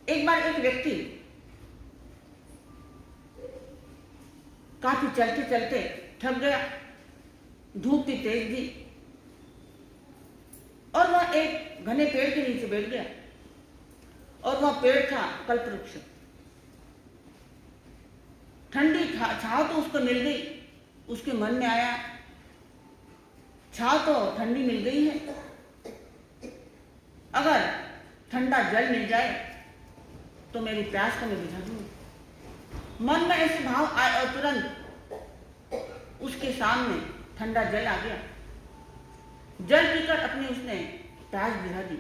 एक बार एक व्यक्ति काफी चलते चलते थक गया, धूप भी तेज थी और वह एक घने पेड़ के नीचे बैठ गया और वह पेड़ था कल्पवृक्ष। ठंडी छांव तो उसको मिल गई। उसके मन में आया, छांव तो ठंडी मिल गई है, अगर ठंडा जल मिल जाए तो मेरी प्यास को मैं बुझा दूंगी। मन में ऐसे भाव आए और तुरंत उसके सामने ठंडा जल आ गया। जल पीकर अपनी उसने प्यास बुझा दी।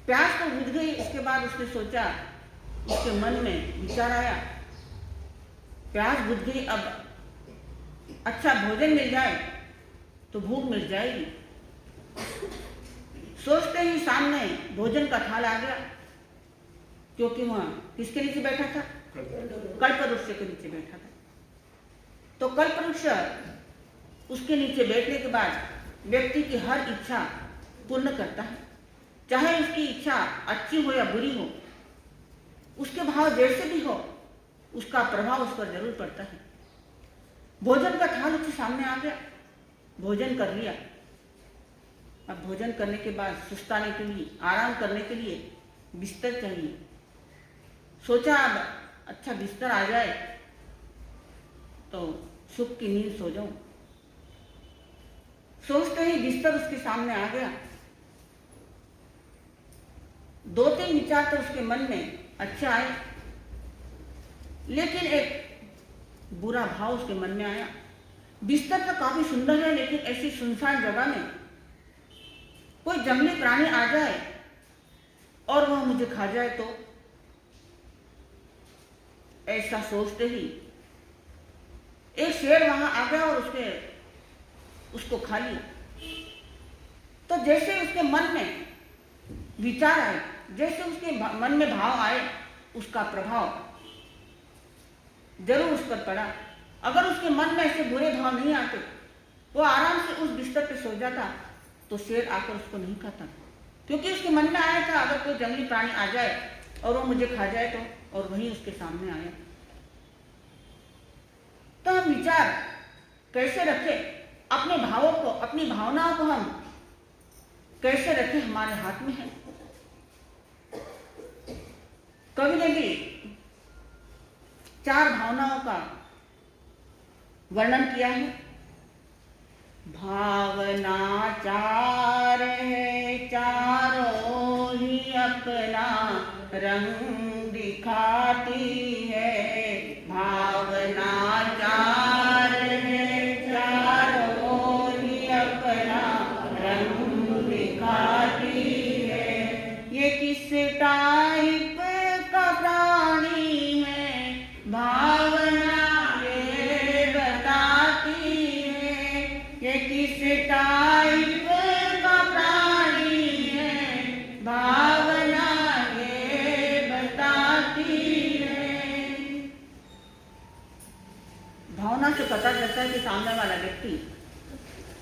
प्यास तो बुझ गई। उसके बाद उसने सोचा, उसके मन में विचार आया, प्यास बुझ गई, अब अच्छा भोजन मिल जाए तो भूख मिट जाएगी। सोचते ही सामने भोजन का थाल आ गया, क्योंकि वह किसके नीचे बैठा था? कल्पवृक्ष के नीचे बैठा था। तो कल्पवृक्ष उसके नीचे बैठने के बाद व्यक्ति की हर इच्छा पूर्ण करता है, चाहे उसकी इच्छा अच्छी हो या बुरी हो, उसके भाव जैसे भी हो, उसका प्रभाव उस पर जरूर पड़ता है। भोजन का थाल उसके सामने आ गया, भोजन कर लिया। अब भोजन करने के बाद सुस्ताने के लिए, आराम करने के लिए बिस्तर चाहिए। सोचा अब अच्छा बिस्तर आ जाए तो सुख की नींद सो जाऊं। सोचते ही बिस्तर उसके सामने आ गया। दो तीन विचार तो उसके मन में अच्छे आए, लेकिन एक बुरा भाव उसके मन में आया। बिस्तर तो काफी सुंदर है, लेकिन ऐसी सुनसान जगह में कोई जंगली प्राणी आ जाए और वह मुझे खा जाए तो? ऐसा सोचते ही एक शेर वहां आ गया और उसको खा लिया। तो जैसे उसके मन में विचार आए, जैसे उसके मन में भाव आए, उसका प्रभाव जरूर उस पर पड़ा। अगर उसके मन में ऐसे बुरे भाव नहीं आते, वो आराम से उस बिस्तर पे सो जाता, तो शेर आकर उसको नहीं खाता, क्योंकि उसके मन में आया था अगर कोई जंगली प्राणी आ जाए और वो मुझे खा जाए तो, और वही उसके सामने आया। तो हम विचार कैसे रखें अपने भावों को, अपनी भावनाओं को हम कैसे रखें, हमारे हाथ में है। कवि ने भी 4 भावनाओं का वर्णन किया है। भावना 4 है, चारों ही अपना रंग दिखाती है। भावना 4 है, चारों ही अपना रंग दिखाती है। ये किस टाइप का प्राणी है, भावना ये बताती है। ये किस टाइप का प्राणी है, भावना ये बताती है। भावना से पता चलता है कि सामने वाला व्यक्ति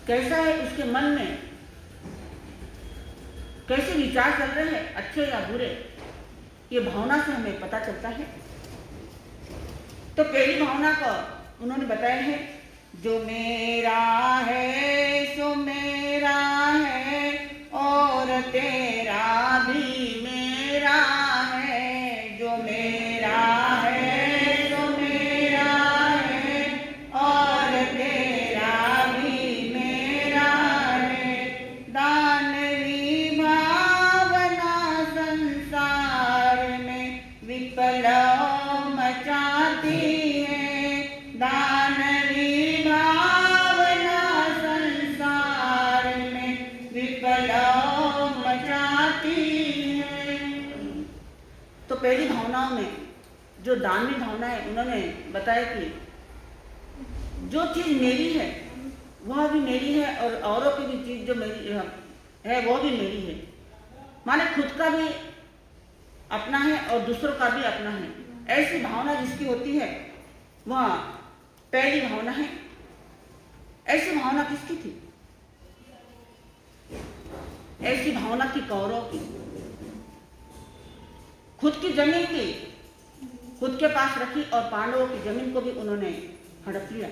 कैसा है, उसके मन में कैसे विचार चल रहे हैं, अच्छे या बुरे, ये भावना से हमें पता चलता है। तो पहली भावना को उन्होंने बताया है, जो मेरा है सो मेरा है और तेरा भी मेरा है। जो मेरा है सो मेरा है और तेरा भी मेरा है। दानवी भावना संसार में विप्लव मचाती है। दानवी भावना संसार में विप्लव मचाती है। तो पहली भावनाओं में जो दानवी भावना है, उन्होंने बताया कि जो चीज मेरी है वह भी मेरी है और औरों की भी चीज जो मेरी है वो भी मेरी है। माने खुद का भी अपना है और दूसरों का भी अपना है। ऐसी भावना जिसकी होती है वह पहली भावना है। ऐसी भावना किसकी थी? ऐसी भावना थी कौरव की। खुद की जमीन भी खुद के पास रखी और पांडवों की जमीन को भी उन्होंने हड़प लिया।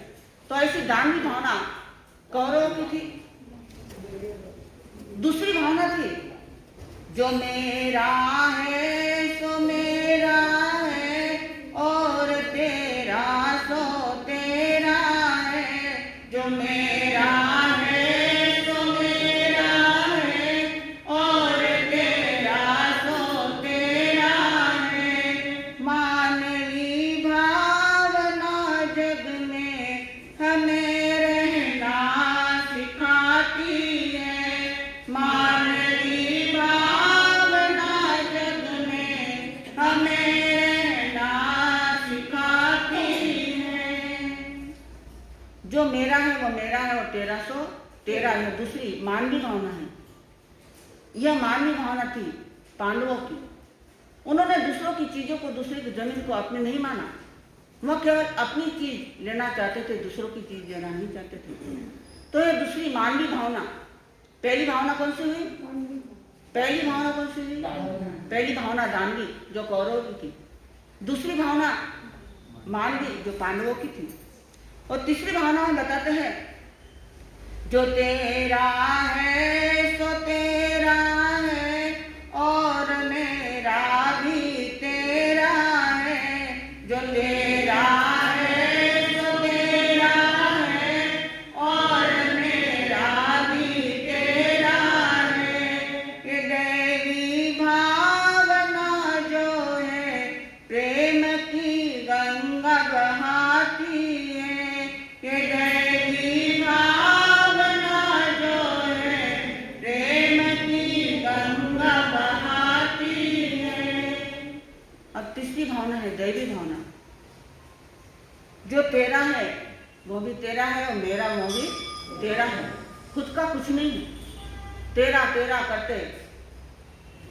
तो ऐसी दानवी भावना कौरवों की थी। दूसरी भावना थी, जो मेरा है सो मेरा है और तेरा सो तेरा है। जो मेरा है सो मेरा है और तेरा सो तेरा है। मानवी भावना जग में हमें रहना सिखाती है। मानवी भावना जग में हमें रहना सिखाती है। जो मेरा है वो मेरा है और तेरा सो तेरा है। दूसरी मानवीय भावना है। यह मानवीय भावना थी पांडवों की। उन्होंने दूसरों की चीजों को, दूसरे की जमीन को अपने नहीं माना। वह केवल अपनी चीज लेना चाहते थे, दूसरों की चीज लेना नहीं चाहते थे। तो यह दूसरी मानवीय भावना। पहली भावना कौन सी हुई? पहली भावना कौन सी हुई? पहली भावना दानवी, जो कौरवों की थी। दूसरी भावना मानवीय, जो पांडवों की थी। और तीसरी भावना में बताते हैं, जो तेरा है सो तेरा है और मेरा भी तेरा है। जो तेरा है सो तेरा है और मेरा भी तेरा है। ये दैवी भावना जो है प्रेम की गंगा बहाती है। ये दैवी भावना जो है प्रेम की गंगा बहाती है। अब तीसरी भावना है दैवी भावना। जो तेरा है वो भी तेरा है और मेरा वो भी तेरा है। खुद का कुछ नहीं, तेरा तेरा करते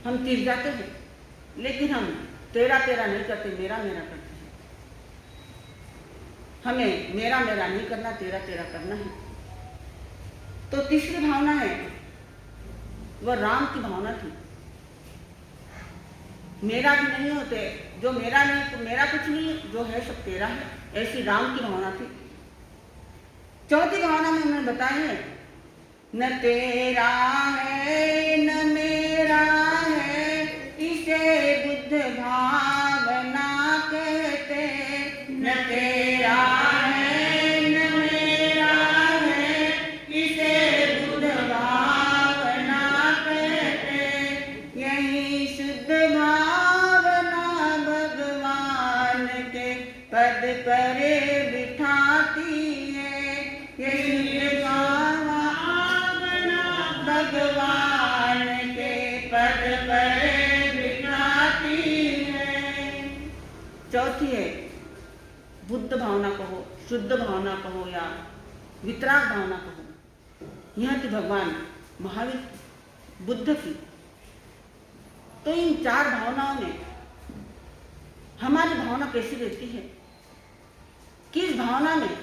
हम तीर जाते हैं, लेकिन हम तेरा तेरा नहीं करते, मेरा मेरा करते हैं। हमें मेरा मेरा नहीं करना, तेरा तेरा करना है। तो तीसरी भावना है वह राम की भावना थी। मेरा भी नहीं होते, जो मेरा नहीं तो मेरा कुछ नहीं, जो है सब तेरा है। ऐसी राम की भावना थी। चौथी भावना में हमने बताया है, न तेरा है न मेरा है, इसे बुद्ध भावना कहते। न तेरा है न मेरा है, इसे बुद्ध भावना कहते। यही शुद्ध भावना भगवान के पद पर बिठाती है। यही शुद्ध भावना भगवान के पद पर बिठाती है। चौथी है बुद्ध भावना कहो, शुद्ध भावना कहो या वितराग भावना कहो। यह थी भगवान महावीर बुद्ध की। तो इन चार भावनाओं में हमारी भावना कैसी रहती है, किस भावना में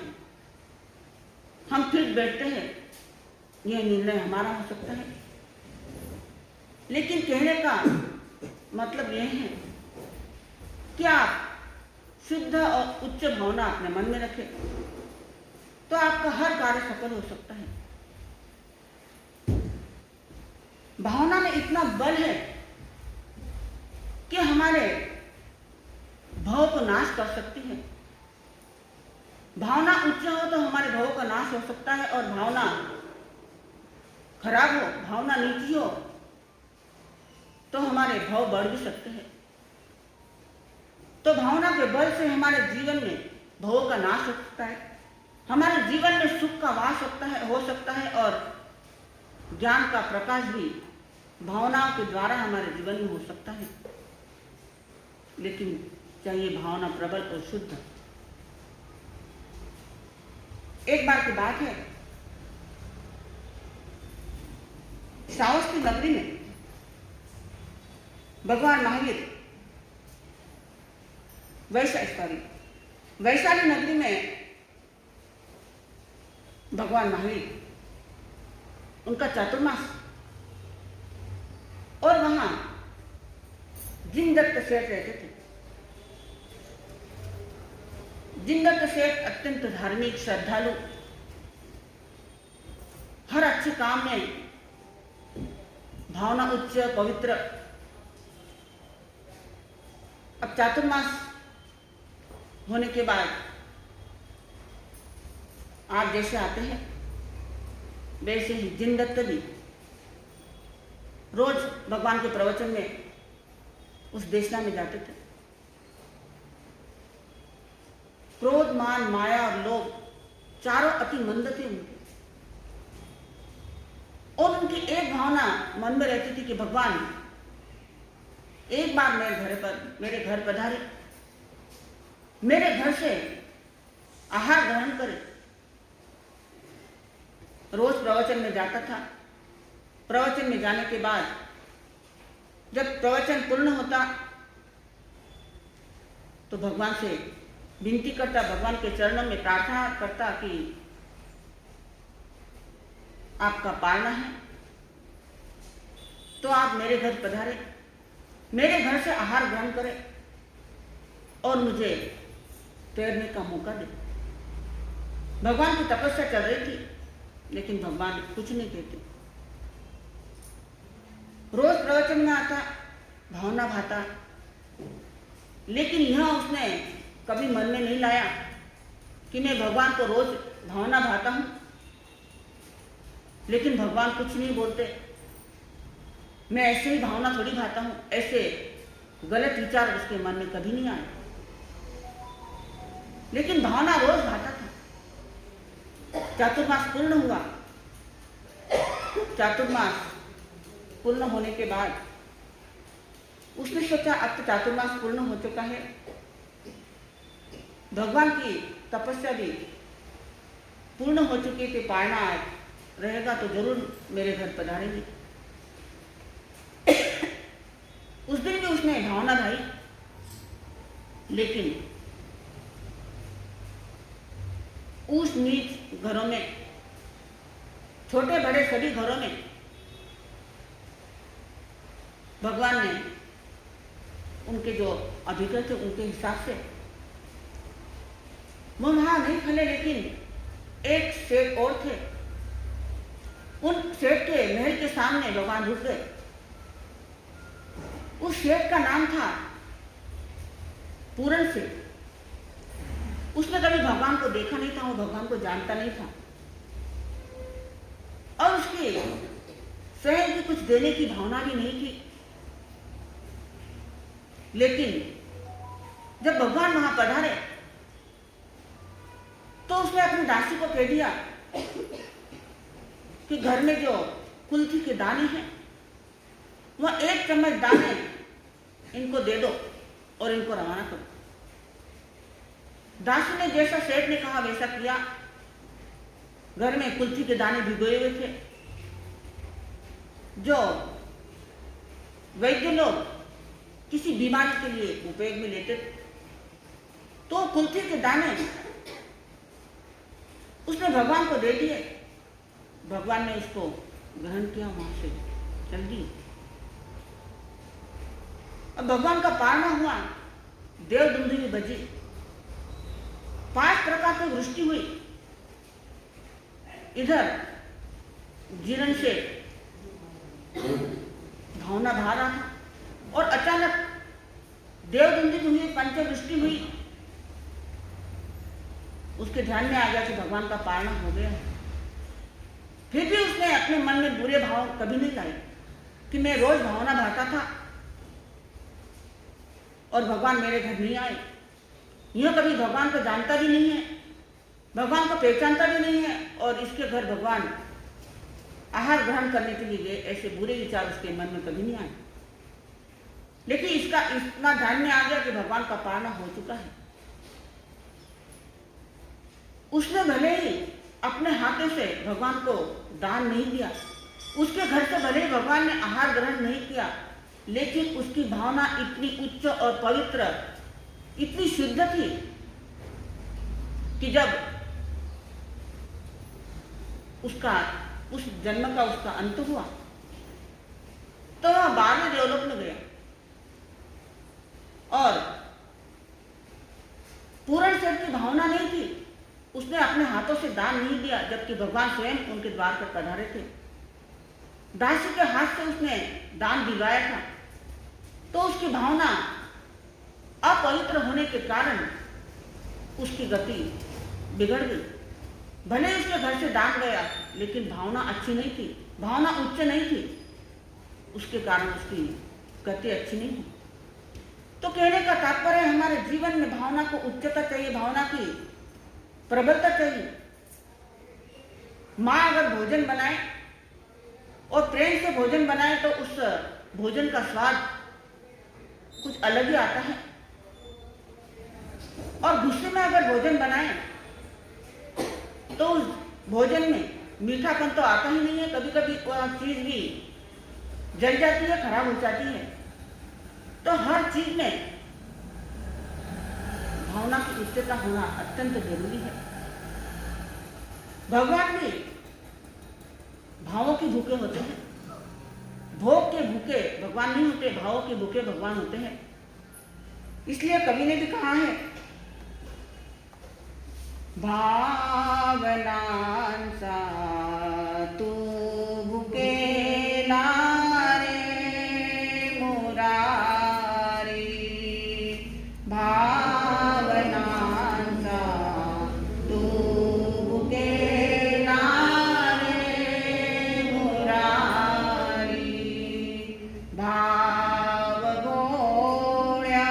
हम फिर बैठते हैं, यह निर्णय हमारा हो सकता है। लेकिन कहने का मतलब यह है कि आप शुद्ध और उच्च भावना अपने मन में रखें, तो आपका हर कार्य सफल हो सकता है। भावना में इतना बल है कि हमारे भाव को नाश कर सकती है। भावना उच्च हो तो हमारे भाव का नाश हो सकता है, और भावना खराब हो, भावना नीची हो तो हमारे भाव बढ़ भी सकते हैं। तो भावना के बल से हमारे जीवन में भावों का नाश हो सकता है, हमारे जीवन में सुख का वास हो सकता है, और ज्ञान का प्रकाश भी भावनाओं के द्वारा हमारे जीवन में हो सकता है। लेकिन चाहिए भावना प्रबल और शुद्ध। एक बार की बात है, श्रावस्ती नगरी में भगवान महावीर वैशाली नगरी में भगवान महावीर उनका चातुर्मास, और वहां जिनदत्त सेठ रहते थे। जिनदत्त सेठ अत्यंत धार्मिक, श्रद्धालु, हर अच्छे काम में भावना उच्च, पवित्र। अब चातुर्मास होने के बाद आप जैसे आते हैं वैसे ही जिनदत्त भी रोज भगवान के प्रवचन में उस देशना में जाते थे। क्रोध, मान, माया और लोभ चारों अति मंद थे उनके, और उनकी एक भावना मन में रहती थी कि भगवान एक बार मेरे घर पधारे, मेरे घर से आहार ग्रहण करे। रोज प्रवचन में जाता था। प्रवचन में जाने के बाद जब प्रवचन पूर्ण होता तो भगवान से विनती करता, भगवान के चरणों में प्रार्थना करता कि आपका पालना है तो आप मेरे घर पधारे, मेरे घर से आहार ग्रहण करें और मुझे तैरने का मौका दे। भगवान की तपस्या चल रही थी लेकिन भगवान कुछ नहीं देते। रोज प्रवचन में आता, भावना भाता, लेकिन यह उसने कभी मन में नहीं लाया कि मैं भगवान को रोज भावना भाता हूं लेकिन भगवान कुछ नहीं बोलते, मैं ऐसे ही भावना थोड़ी भाता हूं। ऐसे गलत विचार उसके मन में कभी नहीं आए, लेकिन भावना रोज भाता था। चातुर्मास पूर्ण हुआ। चातुर्मास पूर्ण होने के बाद उसने सोचा अब तो चातुर्मास पूर्ण हो चुका है, भगवान की तपस्या भी पूर्ण हो चुकी थी, पालना रहेगा तो जरूर मेरे घर पधारेंगे। उस दिन भी उसने भावना भाई, लेकिन ऊंच नीच घरों में, छोटे बड़े सभी घरों में भगवान ने उनके जो अधिकृत थे उनके हिसाब से वो वहां नहीं फैले, लेकिन एक सेठ और थे। उन सेठ के महल के सामने भगवान रुक गए। उस सेठ का नाम था पूरन सेठ। उसने कभी भगवान को देखा नहीं था, वो भगवान को जानता नहीं था और उसके स्वयं की कुछ देने की भावना भी नहीं थी। लेकिन जब भगवान वहां पधारे तो उसने अपनी दासी को कह दिया कि घर में जो कुल्थी के दाने हैं वह 1 चम्मच दाने इनको दे दो और इनको रवाना करो। दासी ने जैसा सेठ ने कहा वैसा किया। घर में कुल्थी के दाने भिगोए हुए थे जो वैद्य लोग किसी बीमारी के लिए उपयोग में लेते थे। तो कुल्थी के दाने उसने भगवान को दे दिए। भगवान ने उसको ग्रहण किया, वहां से चल दिए। अब भगवान का पालना हुआ, देव दुंदुभी बजी, 5 प्रकार की वृष्टि हुई। इधर जीरण से भावना भा रहा था और अचानक देवदुंदुभी हुई, पंचवृष्टि हुई। उसके ध्यान में आ गया कि भगवान का पालना हो गया। फिर भी उसने अपने मन में बुरे भाव कभी नहीं लाए कि मैं रोज भावना भाता था और भगवान मेरे घर नहीं आए। यह कभी भगवान को जानता भी नहीं है, भगवान को पहचानता भी नहीं है और इसके घर भगवान आहार ग्रहण करने के लिए गए, ऐसे बुरे विचार उसके मन में कभी नहीं आए। लेकिन इसका इतना ध्यान में आ गया कि भगवान का पालना हो चुका है। उसने भले ही अपने हाथों से भगवान को दान नहीं दिया, उसके घर से भले ही भगवान ने आहार ग्रहण नहीं किया, लेकिन उसकी भावना इतनी उच्च और पवित्र, इतनी शुद्ध थी कि जब उस जन्म का उसका अंत हुआ तो वह 12वें देवलोक में गया और पूर्ण सेठ की भावना नहीं थी, उसने अपने हाथों से दान नहीं दिया, जबकि भगवान स्वयं उनके द्वार पर पधारे थे। दासी के हाथ से उसने दान दिलवाया था, तो उसकी भावना अपवित्र होने के कारण उसकी गति बिगड़ गई। भले उसके घर से दान गया, लेकिन भावना अच्छी नहीं थी, भावना उच्च नहीं थी, उसके कारण उसकी गति अच्छी नहीं थी। तो कहने का तात्पर्य हमारे जीवन में भावना को उच्चता चाहिए, भावना की प्रबलता चाहिए। माँ अगर भोजन बनाए और प्रेम से भोजन बनाए तो उस भोजन का स्वाद कुछ अलग ही आता है। और गुस्से में अगर भोजन बनाए तो उस भोजन में मीठापन तो आता ही नहीं है, कभी कभी वह चीज भी जल जाती है, खराब हो जाती है। तो हर चीज में भावना की उच्चता होना अत्यंत जरूरी है। भगवान भी भावों के भूखे होते हैं, भोग के भूखे भगवान नहीं होते, भावों के भूखे भगवान होते हैं। इसलिए कवि ने भी कहा है, भावनांसा तू भूखेला रे मुरारी, भावनांसा तू भूखेला रे मुरारी, भाव भोळ्या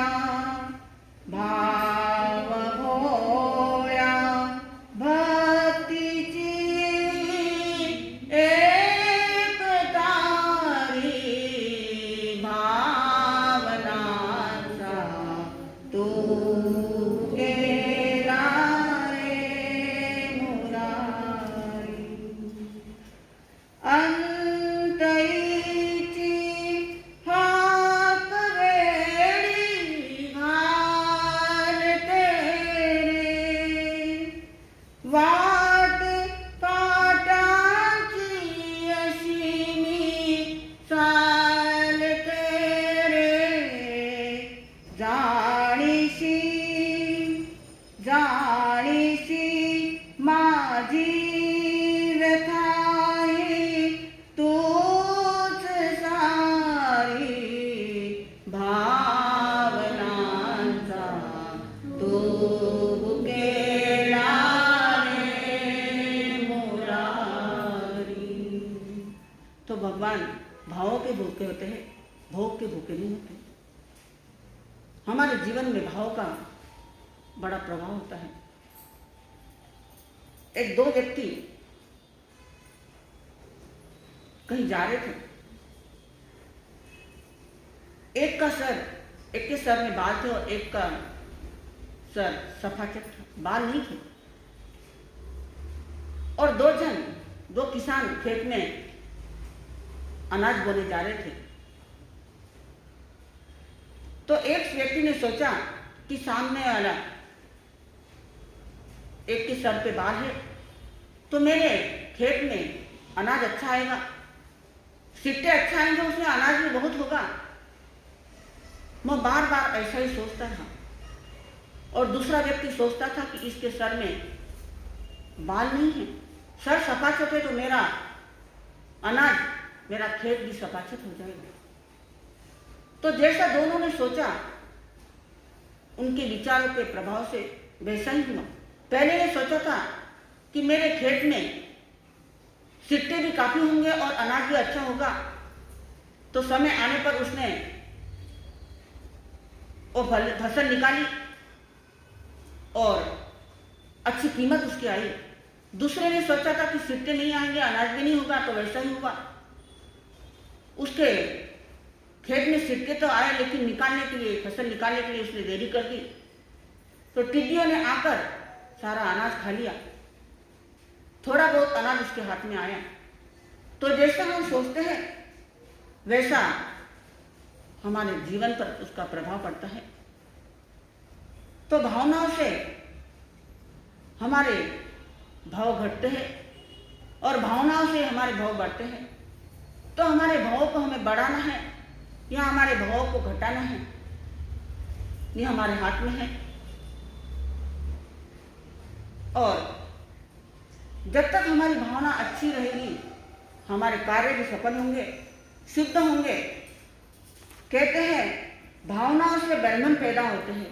भाव भोळ्या भक्तीची एक तारी, भावनांचा तू गेला रे मुरारी, अंतईची हाक वेळी घालते रे, वाट काटाची अशी मी चालते रे, जाणीशी जाणीशी माझी व्यथाही तूच सारी, भावनांचा तू भुकेला रे मुरारी। तो भगवान भावों के भूखे होते हैं, भोग के भूखे नहीं होते। हमारे जीवन में भाव का बड़ा प्रभाव होता है। एक दो व्यक्ति कहीं जा रहे थे, एक के सर में बाल थे और एक का सर सफाचट था, बाल नहीं थे। और दो किसान खेत में अनाज बोने जा रहे थे। तो एक व्यक्ति ने सोचा कि सामने वाला एक के सर पे बाल है, तो मेरे खेत में अनाज अच्छा आएगा, सिट्टे अच्छा आएंगे, उसमें अनाज भी बहुत होगा। मैं बार बार ऐसा ही सोचता था। और दूसरा व्यक्ति सोचता था कि इसके सर में बाल नहीं है, सर सफाचट है, तो मेरा अनाज, मेरा खेत भी सफाचट हो जाएगा। तो जैसा दोनों ने सोचा, उनके विचारों के प्रभाव से वैसा ही हुआ। पहले ने सोचा था कि मेरे खेत में सिट्टे भी काफी होंगे और अनाज भी अच्छा होगा। तो समय आने पर उसने वो फसल निकाली और अच्छी कीमत उसकी आई। दूसरे ने सोचा था कि सिट्टे नहीं आएंगे, अनाज भी नहीं होगा, तो वैसा ही हुआ। उसके खेत में सिक्के तो आए, लेकिन निकालने के लिए, फसल निकालने के लिए उसने देरी कर दी। तो टिड्डियों ने आकर सारा अनाज खा लिया, थोड़ा बहुत अनाज उसके हाथ में आया। तो जैसा हम सोचते हैं वैसा हमारे जीवन पर उसका प्रभाव पड़ता है। तो भावनाओं से हमारे भाव घटते हैं और भावनाओं से हमारे भाव बढ़ते हैं। तो हमारे भाव को हमें बढ़ाना है या हमारे भाव को घटाना है, ये हमारे हाथ में है। और जब तक हमारी भावना अच्छी रहेगी हमारे कार्य भी सफल होंगे, शुद्ध होंगे। कहते हैं भावनाओं से बंधन पैदा होते हैं,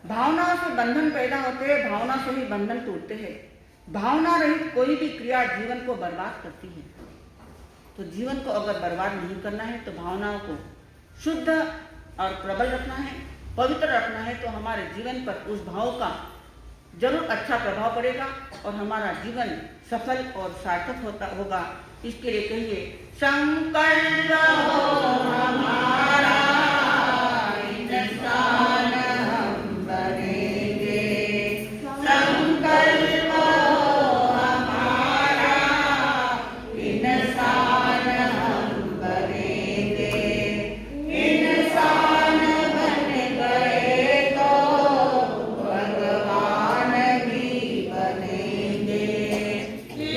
भावनाओं से बंधन पैदा होते हैं, भावना से ही बंधन टूटते हैं। भावना रहित कोई भी क्रिया जीवन को बर्बाद करती है। तो जीवन को अगर बर्बाद नहीं करना है तो भावनाओं को शुद्ध और प्रबल रखना है, पवित्र रखना है, तो हमारे जीवन पर उस भाव का जरूर अच्छा प्रभाव पड़ेगा और हमारा जीवन सफल और सार्थक होगा। इसके लिए कहिए संकल्प हो हमारा इंसान हम बनेंगे, संकल्प हो हमारा इंसान हम बनेंगे। इंसान बन गए तो भगवान भी बनेंगे।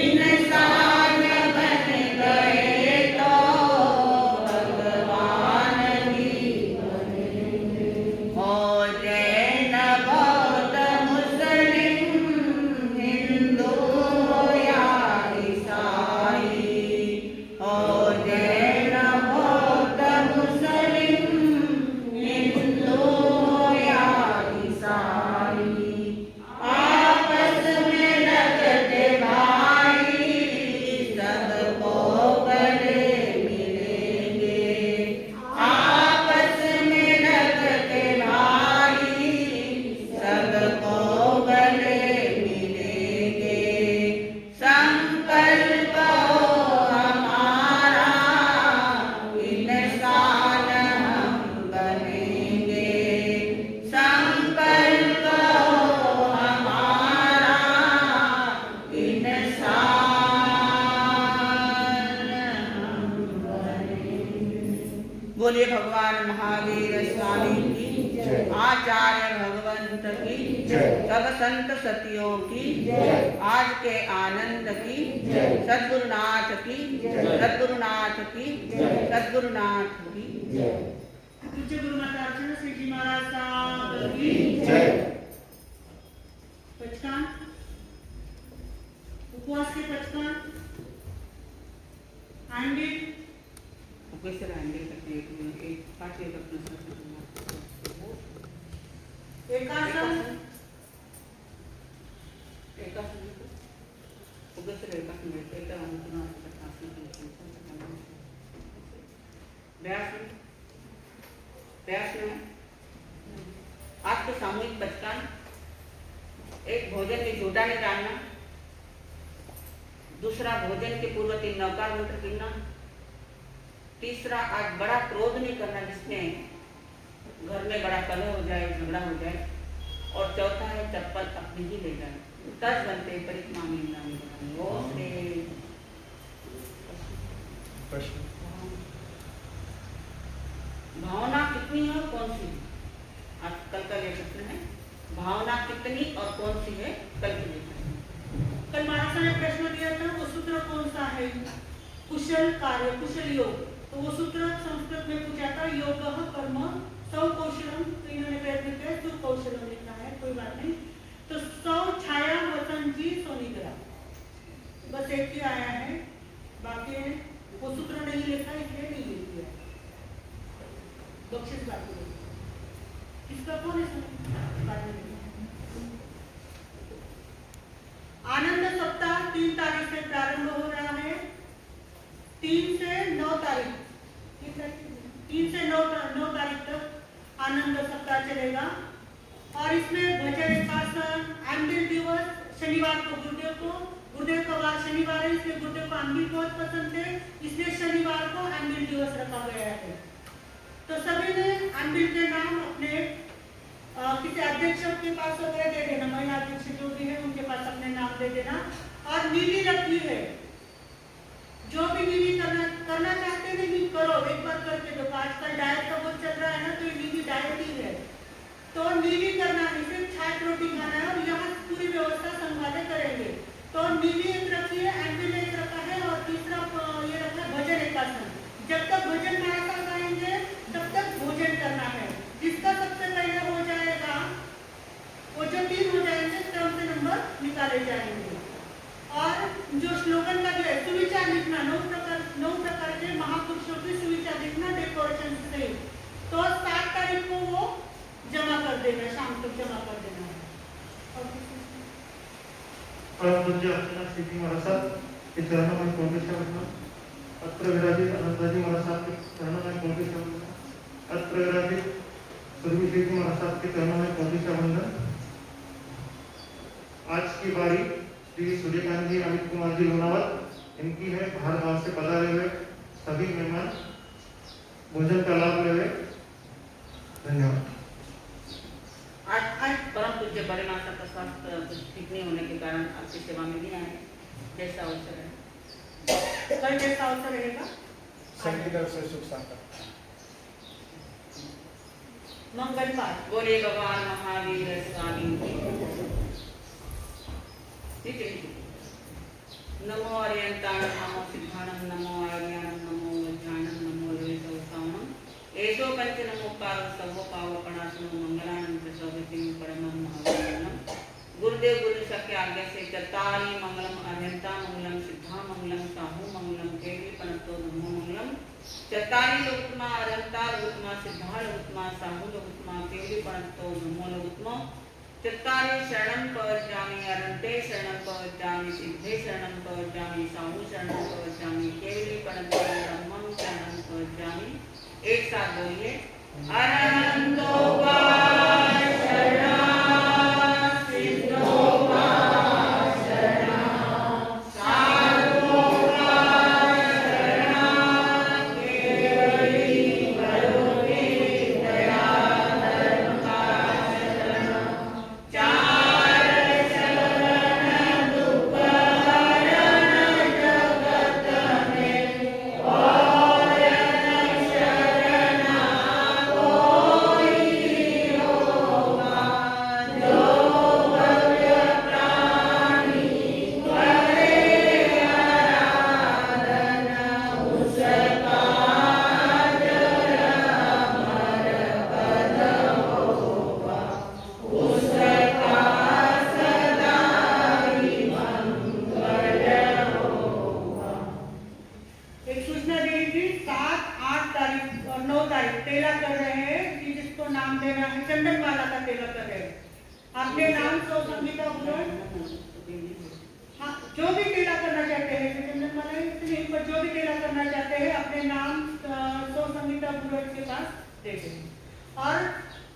इंसान बन गए तो भगवान भी बनेंगे। हो जैन बौद्ध मुस्लिम हिंदू या ईसाई, हो जैन बौद्ध मुस्लिम हिंदू या ईसाई, आपस में लगते भाई सबको गले मिलेंगे। आपस में लगते भाई सबको गले मिलेंगे। संकल्प हो हमारा इंसान हम बनेंगे। संकल्प हो हमारा इंसान हम बनेंगे। बोलिए भगवान महावीर स्वामी की, आचार्य भगवंत की, सब संत सतियों की, आज के आनंद की, सद्गुरुनाथ की, सद्गुरुनाथ की, सद्गुरुनाथ की। पूज्य गुरु माता अर्चना श्री जी महाराज साहब की पचकान, उपवास के पचकान, आंडिल, कैसे रहेंगे करते हैं एक पांचवें अपना एकासन, एकासन कैसे रहेगा एका अनुना व्यास में आज के सामूहिक बचकान, एक भोजन में जोड़ा नहीं डालना, दूसरा भोजन के पूर्व 3 नवकार मंत्र गिनना, तीसरा आज बड़ा क्रोध नहीं करना जिसमें घर में बड़ा कलह हो जाए, झगड़ा हो जाए, और चौथा है चप्पल अपनी ही ले जाए। 10 घंटे भावना कितनी है और कौन सी है? आज कल का ये प्रश्न है, भावना कितनी और कौन सी है? कल के लिए कल महाराज ने प्रश्न दिया था, वो सूत्र कौन सा है? कुशल कार्य, कुशल योग। तो वो सूत्र संस्कृत में पूछा था, योग कर्म सौ कौशलम, तो इन्होंने प्रयत्न किया जो कौशलम लिखा है, कोई बात नहीं। तो सौ छाया वसंत जी सोनीग्रा, बस एक ही आया है, बाकी वो सूत्र नहीं लिखा इसलिए नहीं लिख दिया। बख्शिश बाकी किसका कौन है? आनंद सप्ताह 3 तारीख से प्रारंभ हो रहा है, 3 से 9 तारीख, 3 से 9 तारीख तक आनंद सप्ताह चलेगा। और इसमें भजन एकासन, आंबिल दिवस, शनिवार को गुरुदेव का वार शनिवार है, इसलिए गुरुदेव को आंबिल बहुत पसंद है, इसलिए शनिवार को आंबिल दिवस रखा गया है। तो सभी ने आंबिल के नाम अपने किसी अध्यक्ष के पास वगैरह दे देना, महिला अध्यक्ष जो भी है उनके पास अपने नाम दे देना। और नीली रखी है, जो भी नीली करना चाहते नहीं करो, एक बार करके दो। आजकल डाइट का बहुत चल रहा है ना, तो ये नीली डाइट ही है, तो नीली करना है, सिर्फ छाछ रोटी खाना है, और यहाँ पूरी व्यवस्था संभाले करेंगे। तो नीली एक रखी है, एंबिल एक रखा है, और तीसरा ये रखा है भजन एकासन। जब तक भजन महाराज गाएंगे तब तक भोजन करना है। जिसका सबसे पहले हो जाएगा, वो जो 3 हो जाएंगे क्रम से नंबर निकाले निकाले जाएंगे। और जो स्लोगन का जो है सुविचार लिखना, 9 प्रकार के महापुरुषों की सुविचार लिखना डेकोरेशन से, तो 7 तारीख को वो जमा कर देना, शाम तक जमा कर देना है। परम पूज्य अर्चना सिटी महाराज के चरणों में कोटि शब्द, अत्र विराजित अनंताजी महाराज के चरणों में कोटि शब्द, अत्र विराजित सुरभि सिटी महाराज के चरणों में कोटि शब्द। आज की बारी श्री सूर्यकांत जी अमित कुमार जी लोनावत इनकी है। बाहर गांव से पधारे हुए सभी मेहमान भोजन का लाभ ले हुए। धन्यवाद। आज परम पूज्य बड़े माता का स्वास्थ्य कुछ ठीक नहीं होने के कारण आपकी सेवा में नहीं आए। कैसा अवसर है? कल कैसा अवसर रहेगा? संगीत अवसर सुख शांति मंगलवार। बोले भगवान महावीर स्वामी की। ठीक है। नमो अर्यंताणं नमो सिद्धाणं नमो आर्याणं नमो वज्राणं नमो लोहितोत्साहनं एषो पंचनमोकार सर्वपावपणासनो मंगलानं प्रचोदयति परमं महामंगलम्। गुरुदेव गुरु सख्य आज्ञा से चत्तारि मंगलम अर्यंता मंगलम सिद्धा मंगलम साहू मंगलम केवली पनतो धम्मो मंगलम। चत्तारि लोकमा अर्यंता लोकमा सिद्धा लोकमा साहू लोकमा केवली पनतो धम्मो लोकमा। चत्तारि शरणं प्रवज्जामि अरन्ते शरणं प्रवज्जामि सिद्धे शरणं प्रवज्जामि साहू शरणं प्रवज्जामि केवली पनतो धम्मं शरणं प्रवज्जामि। एक साथ बोलिए, अरहंतो वा शरणं सिद्धो वा शरणं साधो वा शरणं केवली करोति दया धर्म का शरणं। चार शरण दुख हरण जगत में और न शरण कोई होगा। जो भव्य प्राणी करे आराधन उसका जर अमर पद होगा। उसका सदा ही मंगल होगा। एक सूचना दी थी 7, 8 तारीख और 9 तारीख तेला कर रहे हैं कि जिसको नाम देना है चंदनवाला का तेला कर रहे हैं। अपने नाम सो संगीता बुलंद, हाँ जो भी तेला करना चाहते हैं, चंदनवाला इसलिए पर जो भी तेला करना चाहते हैं अपने नाम सो संगीता बुलंद के पास दे दें। और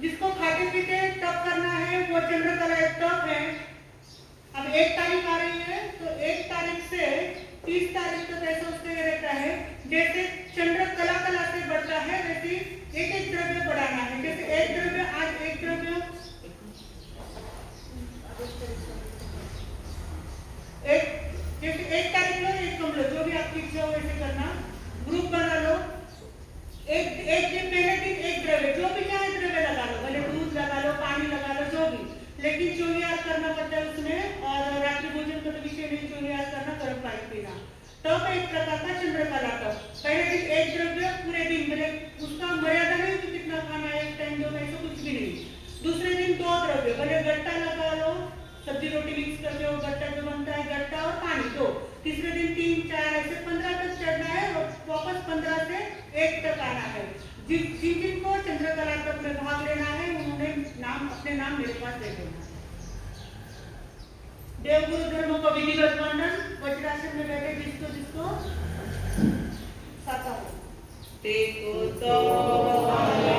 जिसको खाते पीते तप करना है वो चंद्रकला एक तप है। अब 1 तारीख आ रही है तो 1 तारीख से 30 तारीख तक ऐसा उसके रहता है। जैसे चंद्र कला से बढ़ता है वैसे एक द्रव्य बढ़ाना है। जैसे एक द्रव्य आज एक द्रव्य जैसे 1 तारीख लो 1 कम लो, जो भी आपकी इच्छा हो वैसे करना। ग्रुप बना लो। एक दिन पहले दिन एक द्रव्य, जो भी चाहे द्रव्य लगा लो, भले दूध लगा लो, पानी लगा लो, जो भी, लेकिन चोलियार करना पड़ता है उसमें। और रात्रि भोजन का तो विषय नहीं, चोलियार करना, गर्म पानी पीना। तब एक प्रकार का चंद्रकला तप। पहले दिन एक द्रव्य पूरे दिन, भले उसका मर्यादा नहीं कि कितना खाना है, एक टाइम दो, ऐसा कुछ भी नहीं। दूसरे दिन 2 द्रव्य, भले गट्टा लगा लो, सब्जी रोटी मिक्स करके वो गट्टा जो बनता है, गट्टा और पानी 2। तीसरे दिन 3, 4 ऐसे 15 तक चढ़ना है और वापस 15 से 1 तक आना है। जिनको चंद्रकला तप में भाग लेना है उन्होंने अपने नाम मेरे पास दे देना है। देवगुरु धर्म को विधिवत वंदन। वज्रासन में बैठे जिसको साता हो। ते को तो आया